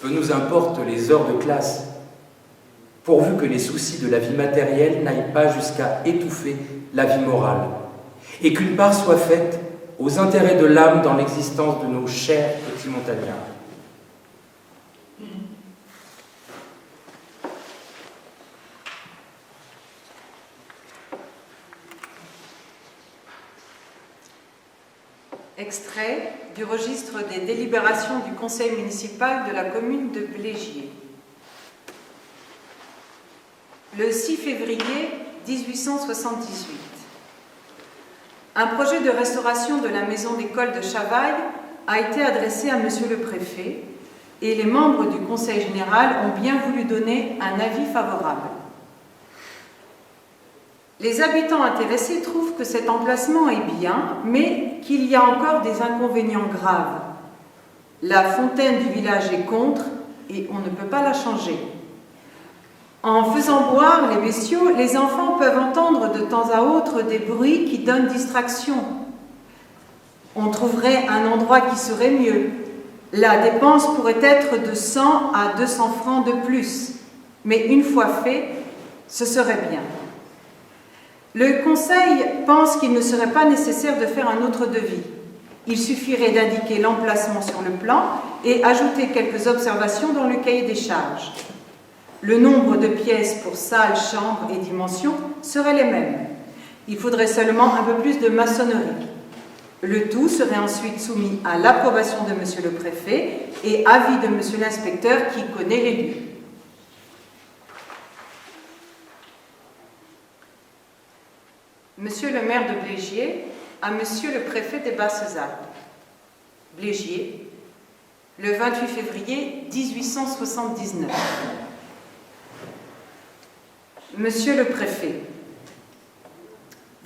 peu nous importent les heures de classe, pourvu que les soucis de la vie matérielle n'aillent pas jusqu'à étouffer la vie morale, et qu'une part soit faite aux intérêts de l'âme dans l'existence de nos chers petits montagnards. Extrait du registre des délibérations du conseil municipal de la commune de Blégier. Le 6 février 1878. Un projet de restauration de la maison d'école de Chavailles a été adressé à Monsieur le Préfet et les membres du Conseil général ont bien voulu donner un avis favorable. Les habitants intéressés trouvent que cet emplacement est bien, mais qu'il y a encore des inconvénients graves. La fontaine du village est contre et on ne peut pas la changer. En faisant boire les bestiaux, les enfants peuvent entendre de temps à autre des bruits qui donnent distraction. On trouverait un endroit qui serait mieux. La dépense pourrait être de 100 à 200 francs de plus, mais une fois fait, ce serait bien. Le Conseil pense qu'il ne serait pas nécessaire de faire un autre devis. Il suffirait d'indiquer l'emplacement sur le plan et ajouter quelques observations dans le cahier des charges. Le nombre de pièces pour salle, chambre et dimensions seraient les mêmes. Il faudrait seulement un peu plus de maçonnerie. Le tout serait ensuite soumis à l'approbation de Monsieur le Préfet et avis de Monsieur l'inspecteur qui connaît les lieux. Monsieur le maire de Blégier à Monsieur le préfet des Basses-Alpes. Blégier, le 28 février 1879. Monsieur le préfet,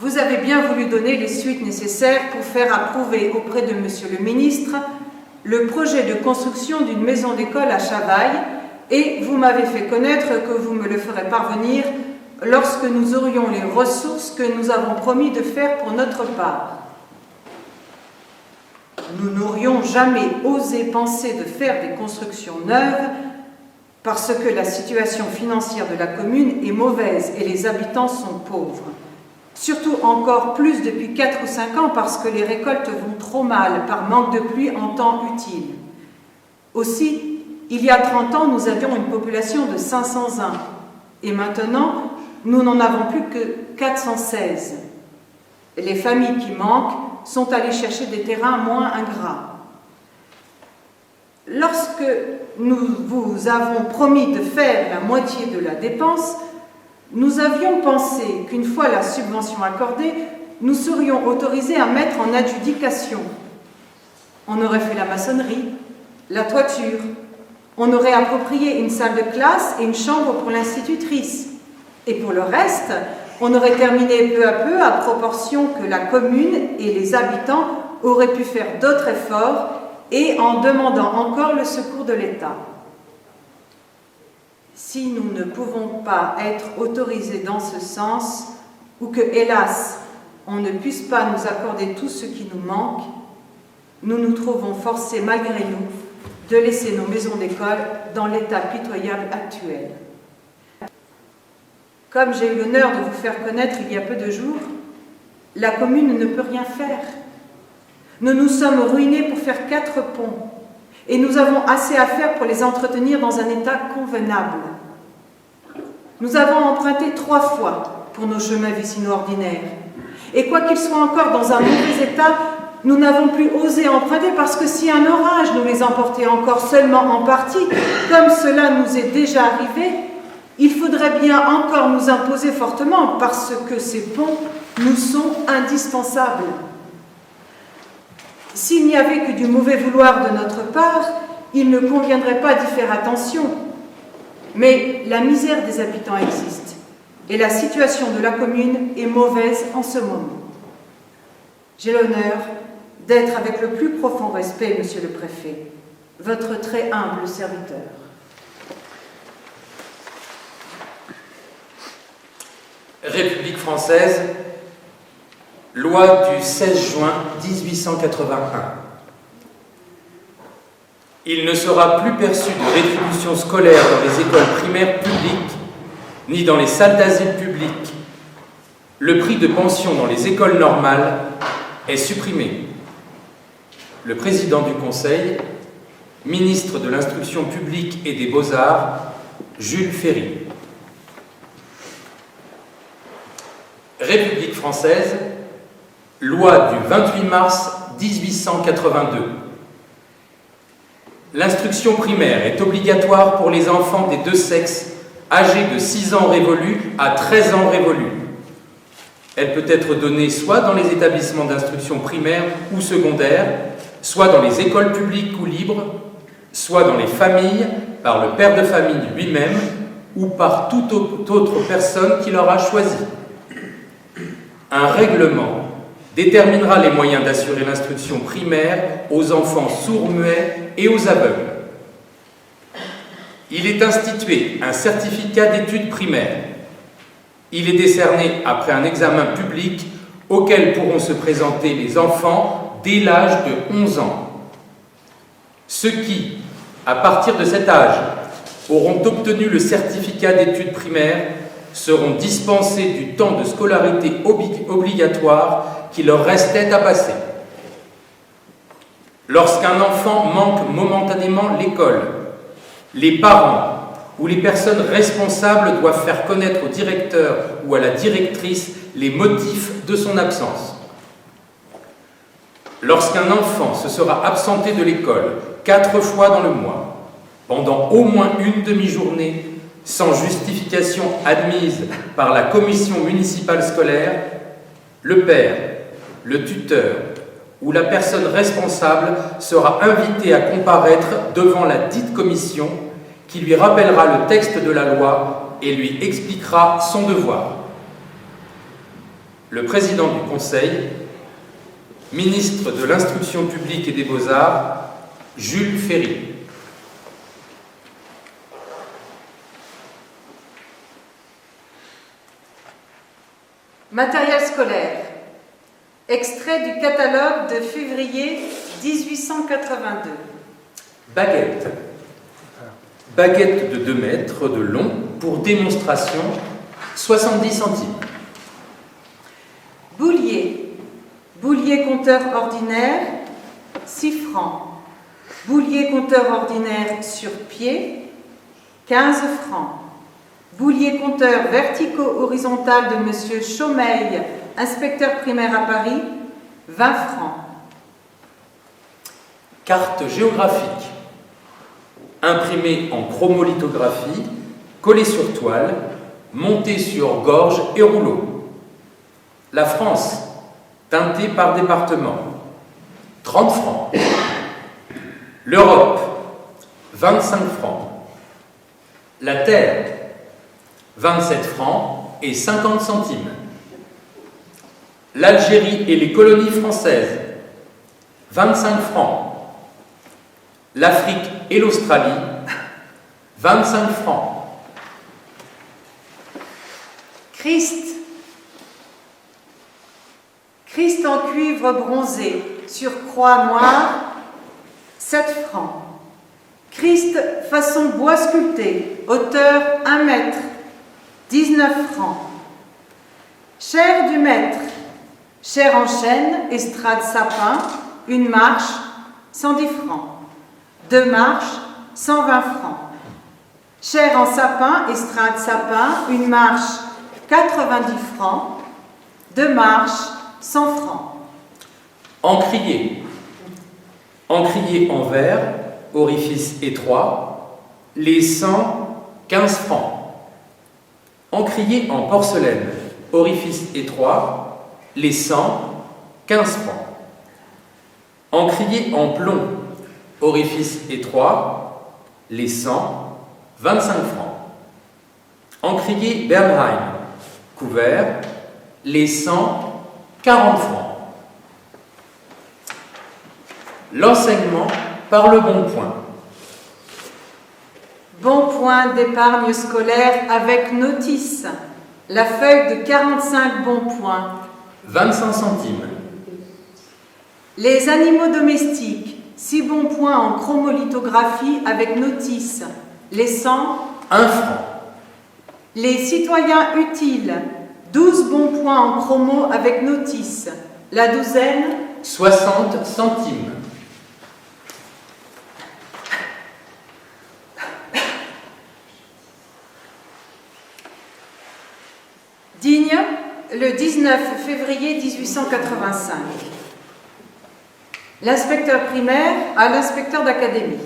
vous avez bien voulu donner les suites nécessaires pour faire approuver auprès de Monsieur le ministre le projet de construction d'une maison d'école à Chavailles et vous m'avez fait connaître que vous me le ferez parvenir lorsque nous aurions les ressources que nous avons promis de faire pour notre part. Nous n'aurions jamais osé penser de faire des constructions neuves parce que la situation financière de la commune est mauvaise et les habitants sont pauvres. Surtout encore plus depuis 4 ou 5 ans parce que les récoltes vont trop mal par manque de pluie en temps utile. Aussi, il y a 30 ans, nous avions une population de 501 et maintenant, nous n'en avons plus que 416. Les familles qui manquent sont allées chercher des terrains moins ingrats. Lorsque nous vous avons promis de faire la moitié de la dépense, nous avions pensé qu'une fois la subvention accordée, nous serions autorisés à mettre en adjudication. On aurait fait la maçonnerie, la toiture, on aurait approprié une salle de classe et une chambre pour l'institutrice. Et pour le reste, on aurait terminé peu à peu à proportion que la commune et les habitants auraient pu faire d'autres efforts et en demandant encore le secours de l'État. Si nous ne pouvons pas être autorisés dans ce sens, ou que, hélas, on ne puisse pas nous accorder tout ce qui nous manque, nous nous trouvons forcés, malgré nous, de laisser nos maisons d'école dans l'état pitoyable actuel. Comme j'ai eu l'honneur de vous faire connaître il y a peu de jours, la commune ne peut rien faire. Nous nous sommes ruinés pour faire 4 ponts et nous avons assez à faire pour les entretenir dans un état convenable. Nous avons emprunté 3 fois pour nos chemins vicinaux ordinaires et quoi qu'ils soient encore dans un mauvais état, nous n'avons plus osé emprunter parce que si un orage nous les emportait encore seulement en partie, comme cela nous est déjà arrivé, il faudrait bien encore nous imposer fortement parce que ces ponts nous sont indispensables. S'il n'y avait que du mauvais vouloir de notre part, il ne conviendrait pas d'y faire attention. Mais la misère des habitants existe et la situation de la commune est mauvaise en ce moment. J'ai l'honneur d'être avec le plus profond respect, Monsieur le Préfet, votre très humble serviteur. République française, loi du 16 juin 1881. Il ne sera plus perçu de rétribution scolaire dans les écoles primaires publiques, ni dans les salles d'asile publiques. Le prix de pension dans les écoles normales est supprimé. Le président du Conseil, ministre de l'Instruction publique et des Beaux-Arts, Jules Ferry. République française, loi du 28 mars 1882. L'instruction primaire est obligatoire pour les enfants des 2 sexes âgés de 6 ans révolus à 13 ans révolus. Elle peut être donnée soit dans les établissements d'instruction primaire ou secondaire, soit dans les écoles publiques ou libres, soit dans les familles, par le père de famille lui-même ou par toute autre personne qui l'aura choisi. Un règlement déterminera les moyens d'assurer l'instruction primaire aux enfants sourds-muets et aux aveugles. Il est institué un certificat d'études primaires. Il est décerné après un examen public auquel pourront se présenter les enfants dès l'âge de 11 ans. Ceux qui, à partir de cet âge, auront obtenu le certificat d'études primaires seront dispensés du temps de scolarité obligatoire qui leur restait à passer. Lorsqu'un enfant manque momentanément l'école, les parents ou les personnes responsables doivent faire connaître au directeur ou à la directrice les motifs de son absence. Lorsqu'un enfant se sera absenté de l'école 4 fois dans le mois, pendant au moins une demi-journée, sans justification admise par la commission municipale scolaire, le père, le tuteur ou la personne responsable sera invité à comparaître devant la dite commission qui lui rappellera le texte de la loi et lui expliquera son devoir. Le président du Conseil, ministre de l'Instruction publique et des Beaux-Arts, Jules Ferry. Matériel scolaire. Extrait du catalogue de février 1882. Baguette. Baguette de 2 mètres de long pour démonstration, 70 centimes. Boulier. Boulier compteur ordinaire, 6 francs. Boulier compteur ordinaire sur pied, 15 francs. Boulier compteur vertico-horizontal de M. Chaumeil, inspecteur primaire à Paris, 20 francs. Carte géographique. Imprimée en chromolithographie, collée sur toile, montée sur gorge et rouleau. La France, teintée par département, 30 francs. L'Europe, 25 francs. La Terre, 27 francs et 50 centimes. L'Algérie et les colonies françaises, 25 francs. L'Afrique et l'Australie, 25 francs. Christ. Christ en cuivre bronzé, sur croix noire, 7 francs. Christ façon bois sculpté, hauteur 1 mètre, 19 francs. Chair du maître, chair en chêne, estrade sapin, 1 marche, 110 francs. 2 marches, 120 francs. Chair en sapin, estrade sapin, 1 marche, 90 francs. 2 marches, 100 francs. Encrier. Encrier en verre, orifice étroit, les 100, 15 francs. Encrier en porcelaine, orifice étroit, les 100, 15 francs. Encrier en plomb, orifice étroit, les 100, 25 francs. Encrier Bernheim, couvert, les 100, 40 francs. L'enseignement par le bon point. Bon point d'épargne scolaire avec notice. La feuille de 45 bons points. 25 centimes. Les animaux domestiques. 6 bons points en chromolithographie avec notice. Les 100. 1 franc. Les citoyens utiles. 12 bons points en chromo avec notice. La douzaine. 60 centimes. Digne, le 19 février 1885. L'inspecteur primaire à l'inspecteur d'académie.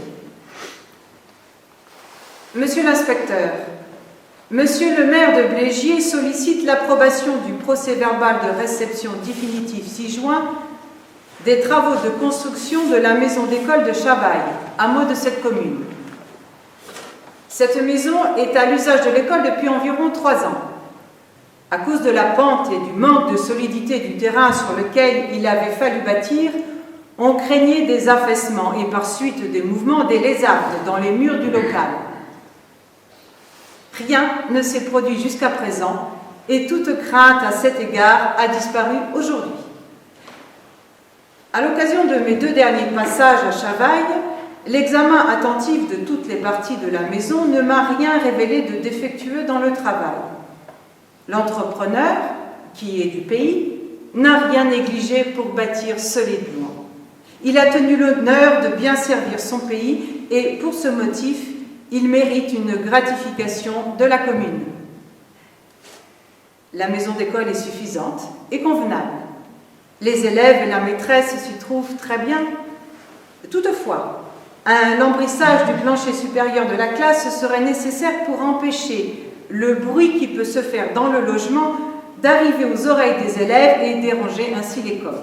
Monsieur l'inspecteur, Monsieur le maire de Blégier sollicite l'approbation du procès-verbal de réception définitive 6 juin des travaux de construction de la maison d'école de Chavaille, hameau de cette commune. Cette maison est à l'usage de l'école depuis environ 3 ans. À cause de la pente et du manque de solidité du terrain sur lequel il avait fallu bâtir, on craignait des affaissements et par suite des mouvements des lézardes dans les murs du local. Rien ne s'est produit jusqu'à présent et toute crainte à cet égard a disparu aujourd'hui. À l'occasion de mes 2 derniers passages à Chavaille, l'examen attentif de toutes les parties de la maison ne m'a rien révélé de défectueux dans le travail. L'entrepreneur, qui est du pays, n'a rien négligé pour bâtir solidement. Il a tenu l'honneur de bien servir son pays et, pour ce motif, il mérite une gratification de la commune. La maison d'école est suffisante et convenable. Les élèves et la maîtresse s'y trouvent très bien. Toutefois, un lambrissage du plancher supérieur de la classe serait nécessaire pour empêcher le bruit qui peut se faire dans le logement d'arriver aux oreilles des élèves et déranger ainsi l'école.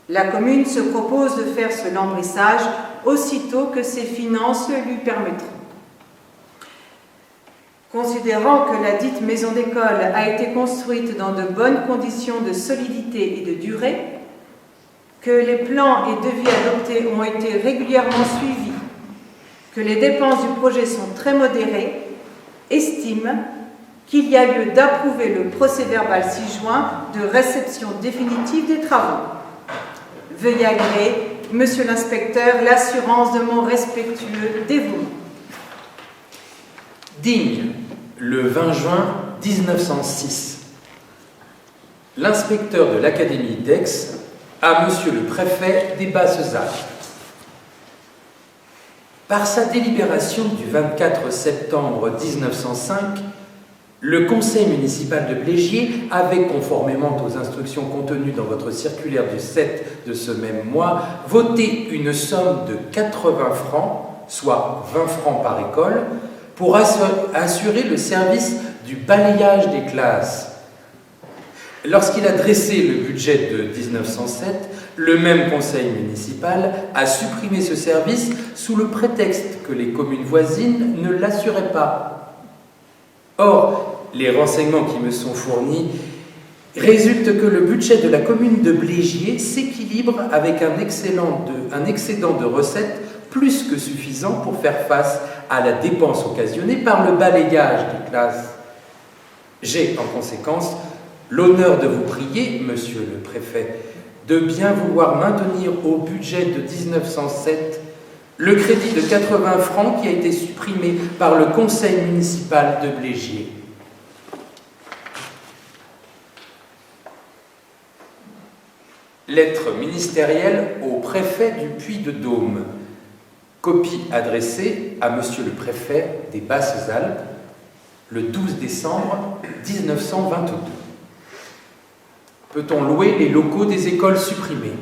La commune se propose de faire ce lambrissage aussitôt que ses finances le lui permettront. Considérant que la dite maison d'école a été construite dans de bonnes conditions de solidité et de durée, que les plans et devis adoptés ont été régulièrement suivis, que les dépenses du projet sont très modérées, estime qu'il y a lieu d'approuver le procès-verbal ci-joint de réception définitive des travaux. Veuillez agréer, Monsieur l'inspecteur, l'assurance de mon respectueux dévouement. Digne, le 20 juin 1906. L'inspecteur de l'Académie d'Aix à Monsieur le préfet des Basses-Alpes. Par sa délibération du 24 septembre 1905, le conseil municipal de Blégier avait, conformément aux instructions contenues dans votre circulaire du 7 de ce même mois, voté une somme de 80 francs, soit 20 francs par école, pour assurer le service du balayage des classes. Lorsqu'il a dressé le budget de 1907, le même conseil municipal a supprimé ce service sous le prétexte que les communes voisines ne l'assuraient pas. Or, les renseignements qui me sont fournis résultent que le budget de la commune de Blégier s'équilibre avec un excédent de recettes plus que suffisant pour faire face à la dépense occasionnée par le balayage des classes. J'ai, en conséquence, l'honneur de vous prier, Monsieur le Préfet, de bien vouloir maintenir au budget de 1907 le crédit de 80 francs qui a été supprimé par le conseil municipal de Blégier. Lettre ministérielle au préfet du Puy-de-Dôme. Copie adressée à Monsieur le Préfet des Basses-Alpes le 12 décembre 1922. Peut-on louer les locaux des écoles supprimées?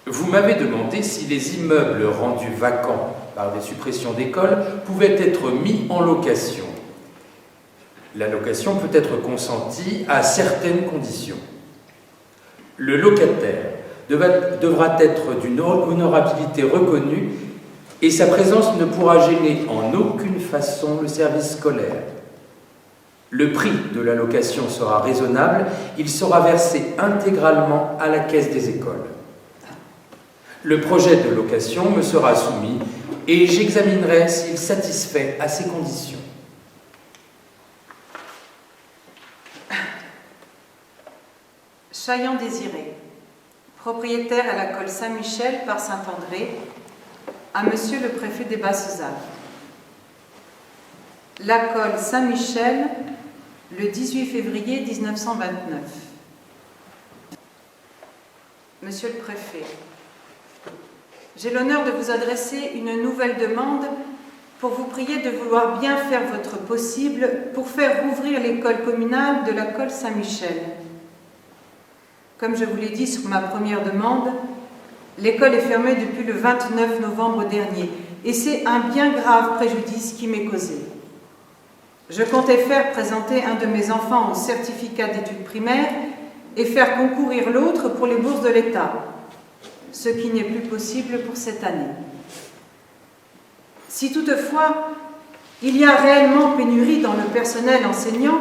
Vous m'avez demandé si les immeubles rendus vacants par des suppressions d'écoles pouvaient être mis en location. La location peut être consentie à certaines conditions. Le locataire devra être d'une honorabilité reconnue et sa présence ne pourra gêner en aucune façon le service scolaire. Le prix de la location sera raisonnable, il sera versé intégralement à la caisse des écoles. Le projet de location me sera soumis et j'examinerai s'il satisfait à ces conditions. Chaillant Désiré, propriétaire à la colle Saint-Michel par Saint-André, à Monsieur le Préfet des Basses-Alpes. La colle Saint-Michel, le 18 février 1929. Monsieur le Préfet, j'ai l'honneur de vous adresser une nouvelle demande pour vous prier de vouloir bien faire votre possible pour faire rouvrir l'école communale de la colle Saint-Michel. Comme je vous l'ai dit sur ma première demande, l'école est fermée depuis le 29 novembre dernier et c'est un bien grave préjudice qui m'est causé. Je comptais faire présenter un de mes enfants au certificat d'études primaires et faire concourir l'autre pour les bourses de l'État, ce qui n'est plus possible pour cette année. Si toutefois il y a réellement pénurie dans le personnel enseignant,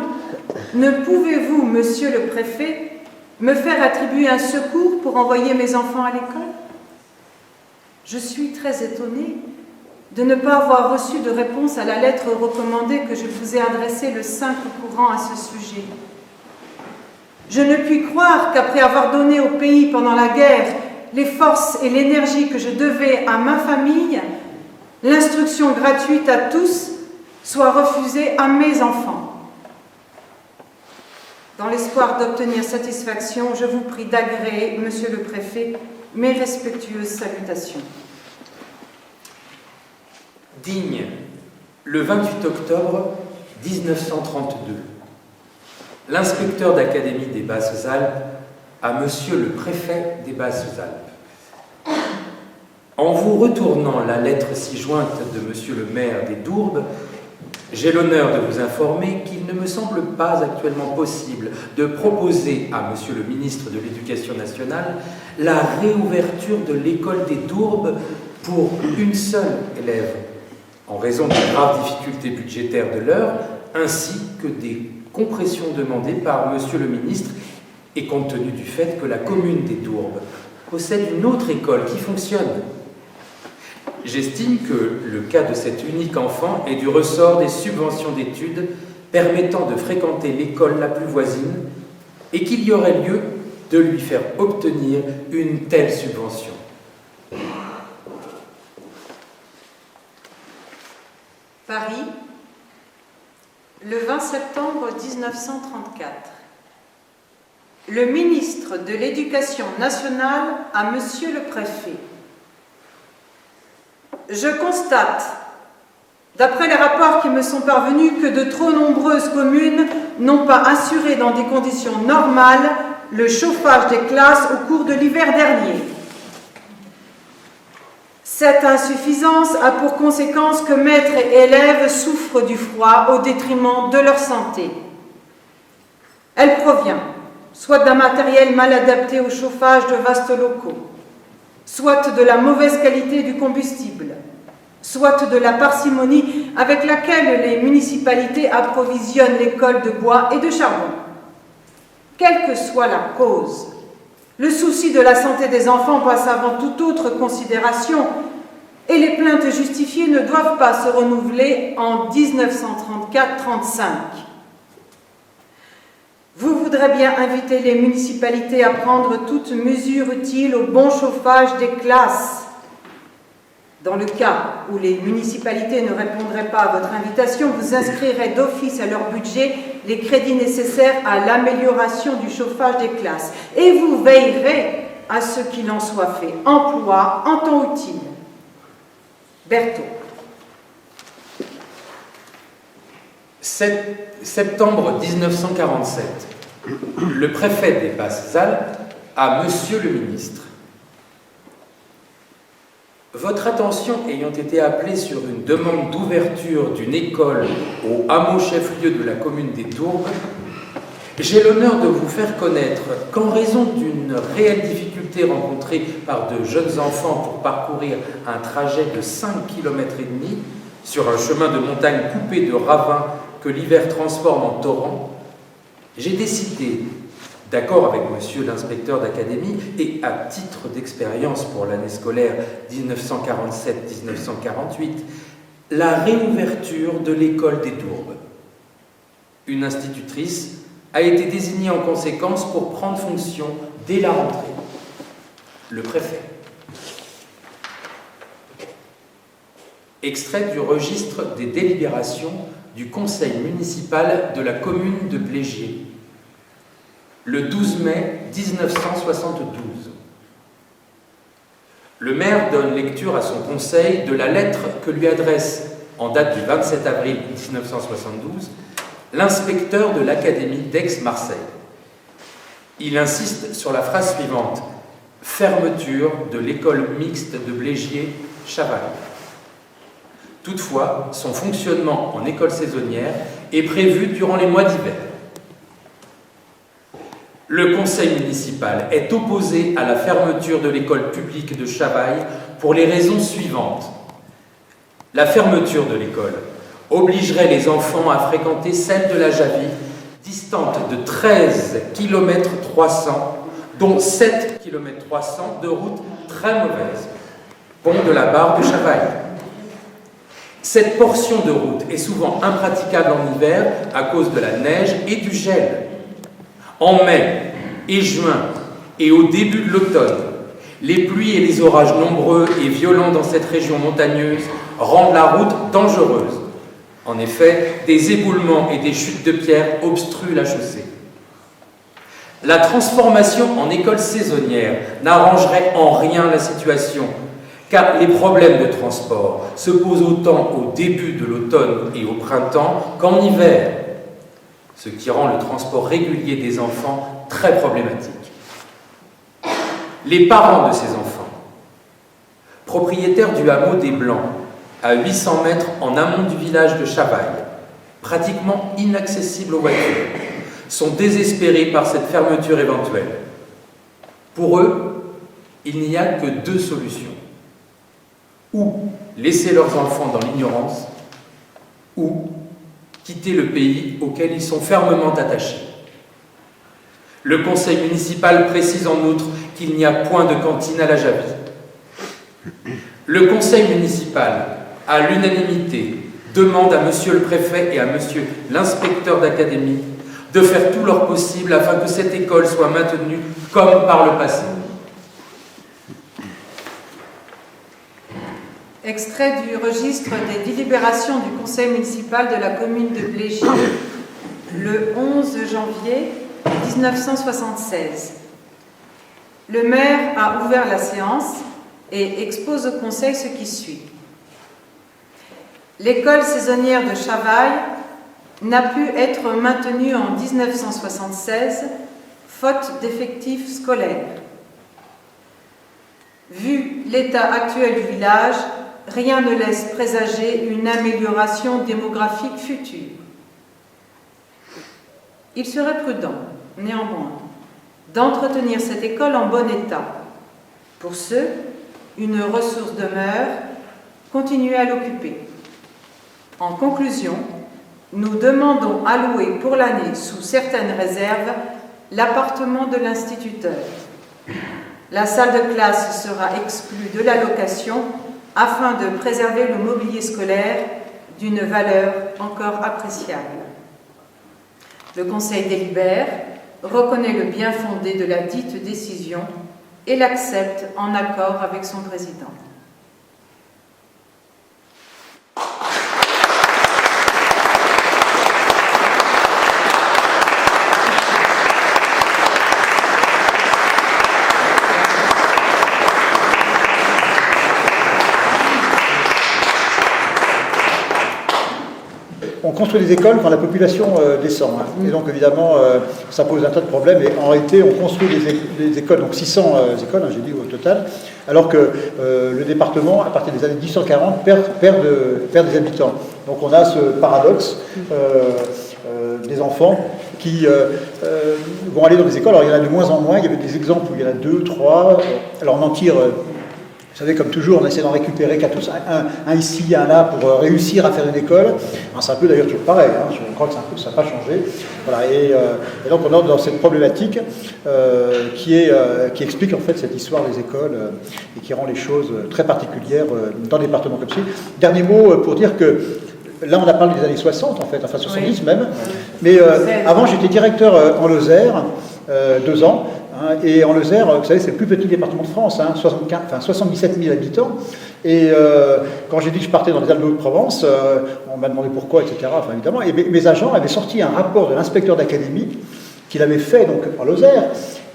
ne pouvez-vous, Monsieur le Préfet, me faire attribuer un secours pour envoyer mes enfants à l'école? Je suis très étonnée de ne pas avoir reçu de réponse à la lettre recommandée que je vous ai adressée le 5 courant à ce sujet. Je ne puis croire qu'après avoir donné au pays pendant la guerre les forces et l'énergie que je devais à ma famille, l'instruction gratuite à tous soit refusée à mes enfants. Dans l'espoir d'obtenir satisfaction, je vous prie d'agréer, Monsieur le Préfet, mes respectueuses salutations. Digne, le 28 octobre 1932. L'inspecteur d'Académie des Basses-Alpes à Monsieur le Préfet des Basses-Alpes. En vous retournant la lettre ci jointe de Monsieur le maire des Dourbes, j'ai l'honneur de vous informer qu'il ne me semble pas actuellement possible de proposer à Monsieur le ministre de l'Éducation nationale la réouverture de l'école des Dourbes pour une seule élève, en raison des graves difficultés budgétaires de l'heure, ainsi que des compressions demandées par Monsieur le ministre, et compte tenu du fait que la commune des Dourbes possède une autre école qui fonctionne. J'estime que le cas de cet unique enfant est du ressort des subventions d'études permettant de fréquenter l'école la plus voisine et qu'il y aurait lieu de lui faire obtenir une telle subvention. Paris, le 20 septembre 1934. Le ministre de l'Éducation nationale à Monsieur le Préfet. Je constate, d'après les rapports qui me sont parvenus, que de trop nombreuses communes n'ont pas assuré dans des conditions normales le chauffage des classes au cours de l'hiver dernier. Cette insuffisance a pour conséquence que maîtres et élèves souffrent du froid au détriment de leur santé. Elle provient soit d'un matériel mal adapté au chauffage de vastes locaux, soit de la mauvaise qualité du combustible, soit de la parcimonie avec laquelle les municipalités approvisionnent l'école de bois et de charbon. Quelle que soit la cause, le souci de la santé des enfants passe avant toute autre considération et les plaintes justifiées ne doivent pas se renouveler en 1934-35. Vous voudrez bien inviter les municipalités à prendre toute mesure utile au bon chauffage des classes. Dans le cas où les municipalités ne répondraient pas à votre invitation, vous inscrirez d'office à leur budget les crédits nécessaires à l'amélioration du chauffage des classes. Et vous veillerez à ce qu'il en soit fait emploi en temps utile. Berthaud. 7 septembre 1947. Le préfet des Basses-Alpes à Monsieur le ministre. Votre attention ayant été appelée sur une demande d'ouverture d'une école au hameau chef-lieu de la commune des Dourbes, j'ai l'honneur de vous faire connaître qu'en raison d'une réelle difficulté rencontrée par de jeunes enfants pour parcourir un trajet de 5,5 km sur un chemin de montagne coupé de ravins que l'hiver transforme en torrent, j'ai décidé, d'accord avec monsieur l'inspecteur d'académie et à titre d'expérience pour l'année scolaire 1947-1948, la réouverture de l'école des Dourbes. Une institutrice a été désignée en conséquence pour prendre fonction dès la rentrée. Le préfet. Extrait du registre des délibérations du conseil municipal de la commune de Blégier, le 12 mai 1972. Le maire donne lecture à son conseil de la lettre que lui adresse, en date du 27 avril 1972, l'inspecteur de l'Académie d'Aix-Marseille. Il insiste sur la phrase suivante: « Fermeture de l'école mixte de Blégier-Chaval ». Toutefois, son fonctionnement en école saisonnière est prévu durant les mois d'hiver. Le conseil municipal est opposé à la fermeture de l'école publique de Chavaille pour les raisons suivantes. La fermeture de l'école obligerait les enfants à fréquenter celle de la Javie, distante de 13 km 300, dont 7 km 300 de route très mauvaise, pont de la Barre de Chavaille. Cette portion de route est souvent impraticable en hiver à cause de la neige et du gel. En mai et juin et au début de l'automne, les pluies et les orages nombreux et violents dans cette région montagneuse rendent la route dangereuse. En effet, des éboulements et des chutes de pierres obstruent la chaussée. La transformation en école saisonnière n'arrangerait en rien la situation, car les problèmes de transport se posent autant au début de l'automne et au printemps qu'en hiver, ce qui rend le transport régulier des enfants très problématique. Les parents de ces enfants, propriétaires du hameau des Blancs, à 800 mètres en amont du village de Chavaille, pratiquement inaccessibles aux voitures, sont désespérés par cette fermeture éventuelle. Pour eux, il n'y a que deux solutions. Ou laisser leurs enfants dans l'ignorance, ou quitter le pays auquel ils sont fermement attachés. Le conseil municipal précise en outre qu'il n'y a point de cantine à la Javie. Le conseil municipal, à l'unanimité, demande à monsieur le préfet et à monsieur l'inspecteur d'académie de faire tout leur possible afin que cette école soit maintenue comme par le passé. Extrait du registre des délibérations du conseil municipal de la commune de Blégy, le 11 janvier 1976. Le maire a ouvert la séance et expose au conseil ce qui suit. L'école saisonnière de Chavailles n'a pu être maintenue en 1976, faute d'effectifs scolaires. Vu l'état actuel du village, rien ne laisse présager une amélioration démographique future. Il serait prudent, néanmoins, d'entretenir cette école en bon état. Pour ce, une ressource demeure, continuez à l'occuper. En conclusion, nous demandons à louer pour l'année, sous certaines réserves, l'appartement de l'instituteur. La salle de classe sera exclue de la location afin de préserver le mobilier scolaire d'une valeur encore appréciable. Le Conseil délibère, reconnaît le bien fondé de la dite décision et l'accepte en accord avec son président. On construit des écoles quand la population descend. Hein. Et donc, évidemment, ça pose un tas de problèmes. Et en réalité, on construit des écoles, donc 600 écoles, hein, j'ai dit au total, alors que le département, à partir des années 1840, perd des habitants. Donc, on a ce paradoxe des enfants qui vont aller dans des écoles. Alors, il y en a de moins en moins. Il y avait des exemples où il y en a 2, 3. Alors, on en tire... Vous savez, comme toujours, on essaie d'en récupérer un ici, un là, pour réussir à faire une école. C'est un peu d'ailleurs toujours pareil, hein, je crois que ça n'a pas changé. Voilà, et donc on entre dans cette problématique qui explique en fait cette histoire des écoles et qui rend les choses très particulières dans des départements comme ci. Dernier mot pour dire que là on a parlé des années 60 en fait, enfin 70 même, mais avant j'étais directeur en Lozère, 2 ans. Et en Lozère, vous savez, c'est le plus petit département de France, hein, 77 000 habitants. Et quand j'ai dit que je partais dans les Alpes de Haute-Provence, on m'a demandé pourquoi, etc. Enfin, évidemment. Et mes agents avaient sorti un rapport de l'inspecteur d'académie qu'il avait fait donc, en Lozère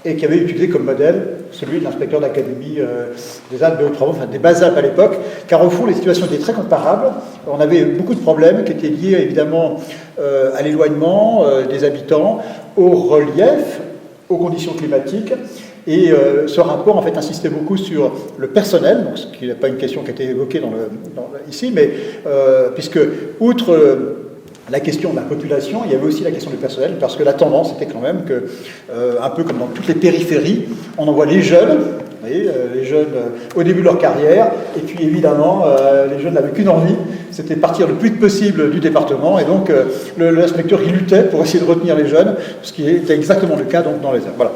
et qui avait utilisé comme modèle celui de l'inspecteur d'académie des Alpes de Haute-Provence, enfin des Basses-Alpes à l'époque, car au fond, les situations étaient très comparables. On avait beaucoup de problèmes qui étaient liés évidemment à l'éloignement des habitants, au relief, aux conditions climatiques, et ce rapport en fait insistait beaucoup sur le personnel, donc ce qui n'est pas une question qui a été évoquée ici, mais puisque outre la question de la population, il y avait aussi la question du personnel, parce que la tendance était quand même que, un peu comme dans toutes les périphéries, on envoie les jeunes, vous voyez, les jeunes au début de leur carrière, et puis évidemment, les jeunes n'avaient qu'une envie, c'était partir le plus vite possible du département, et donc l'inspecteur il luttait pour essayer de retenir les jeunes, ce qui était exactement le cas donc, dans les Alpes. Voilà.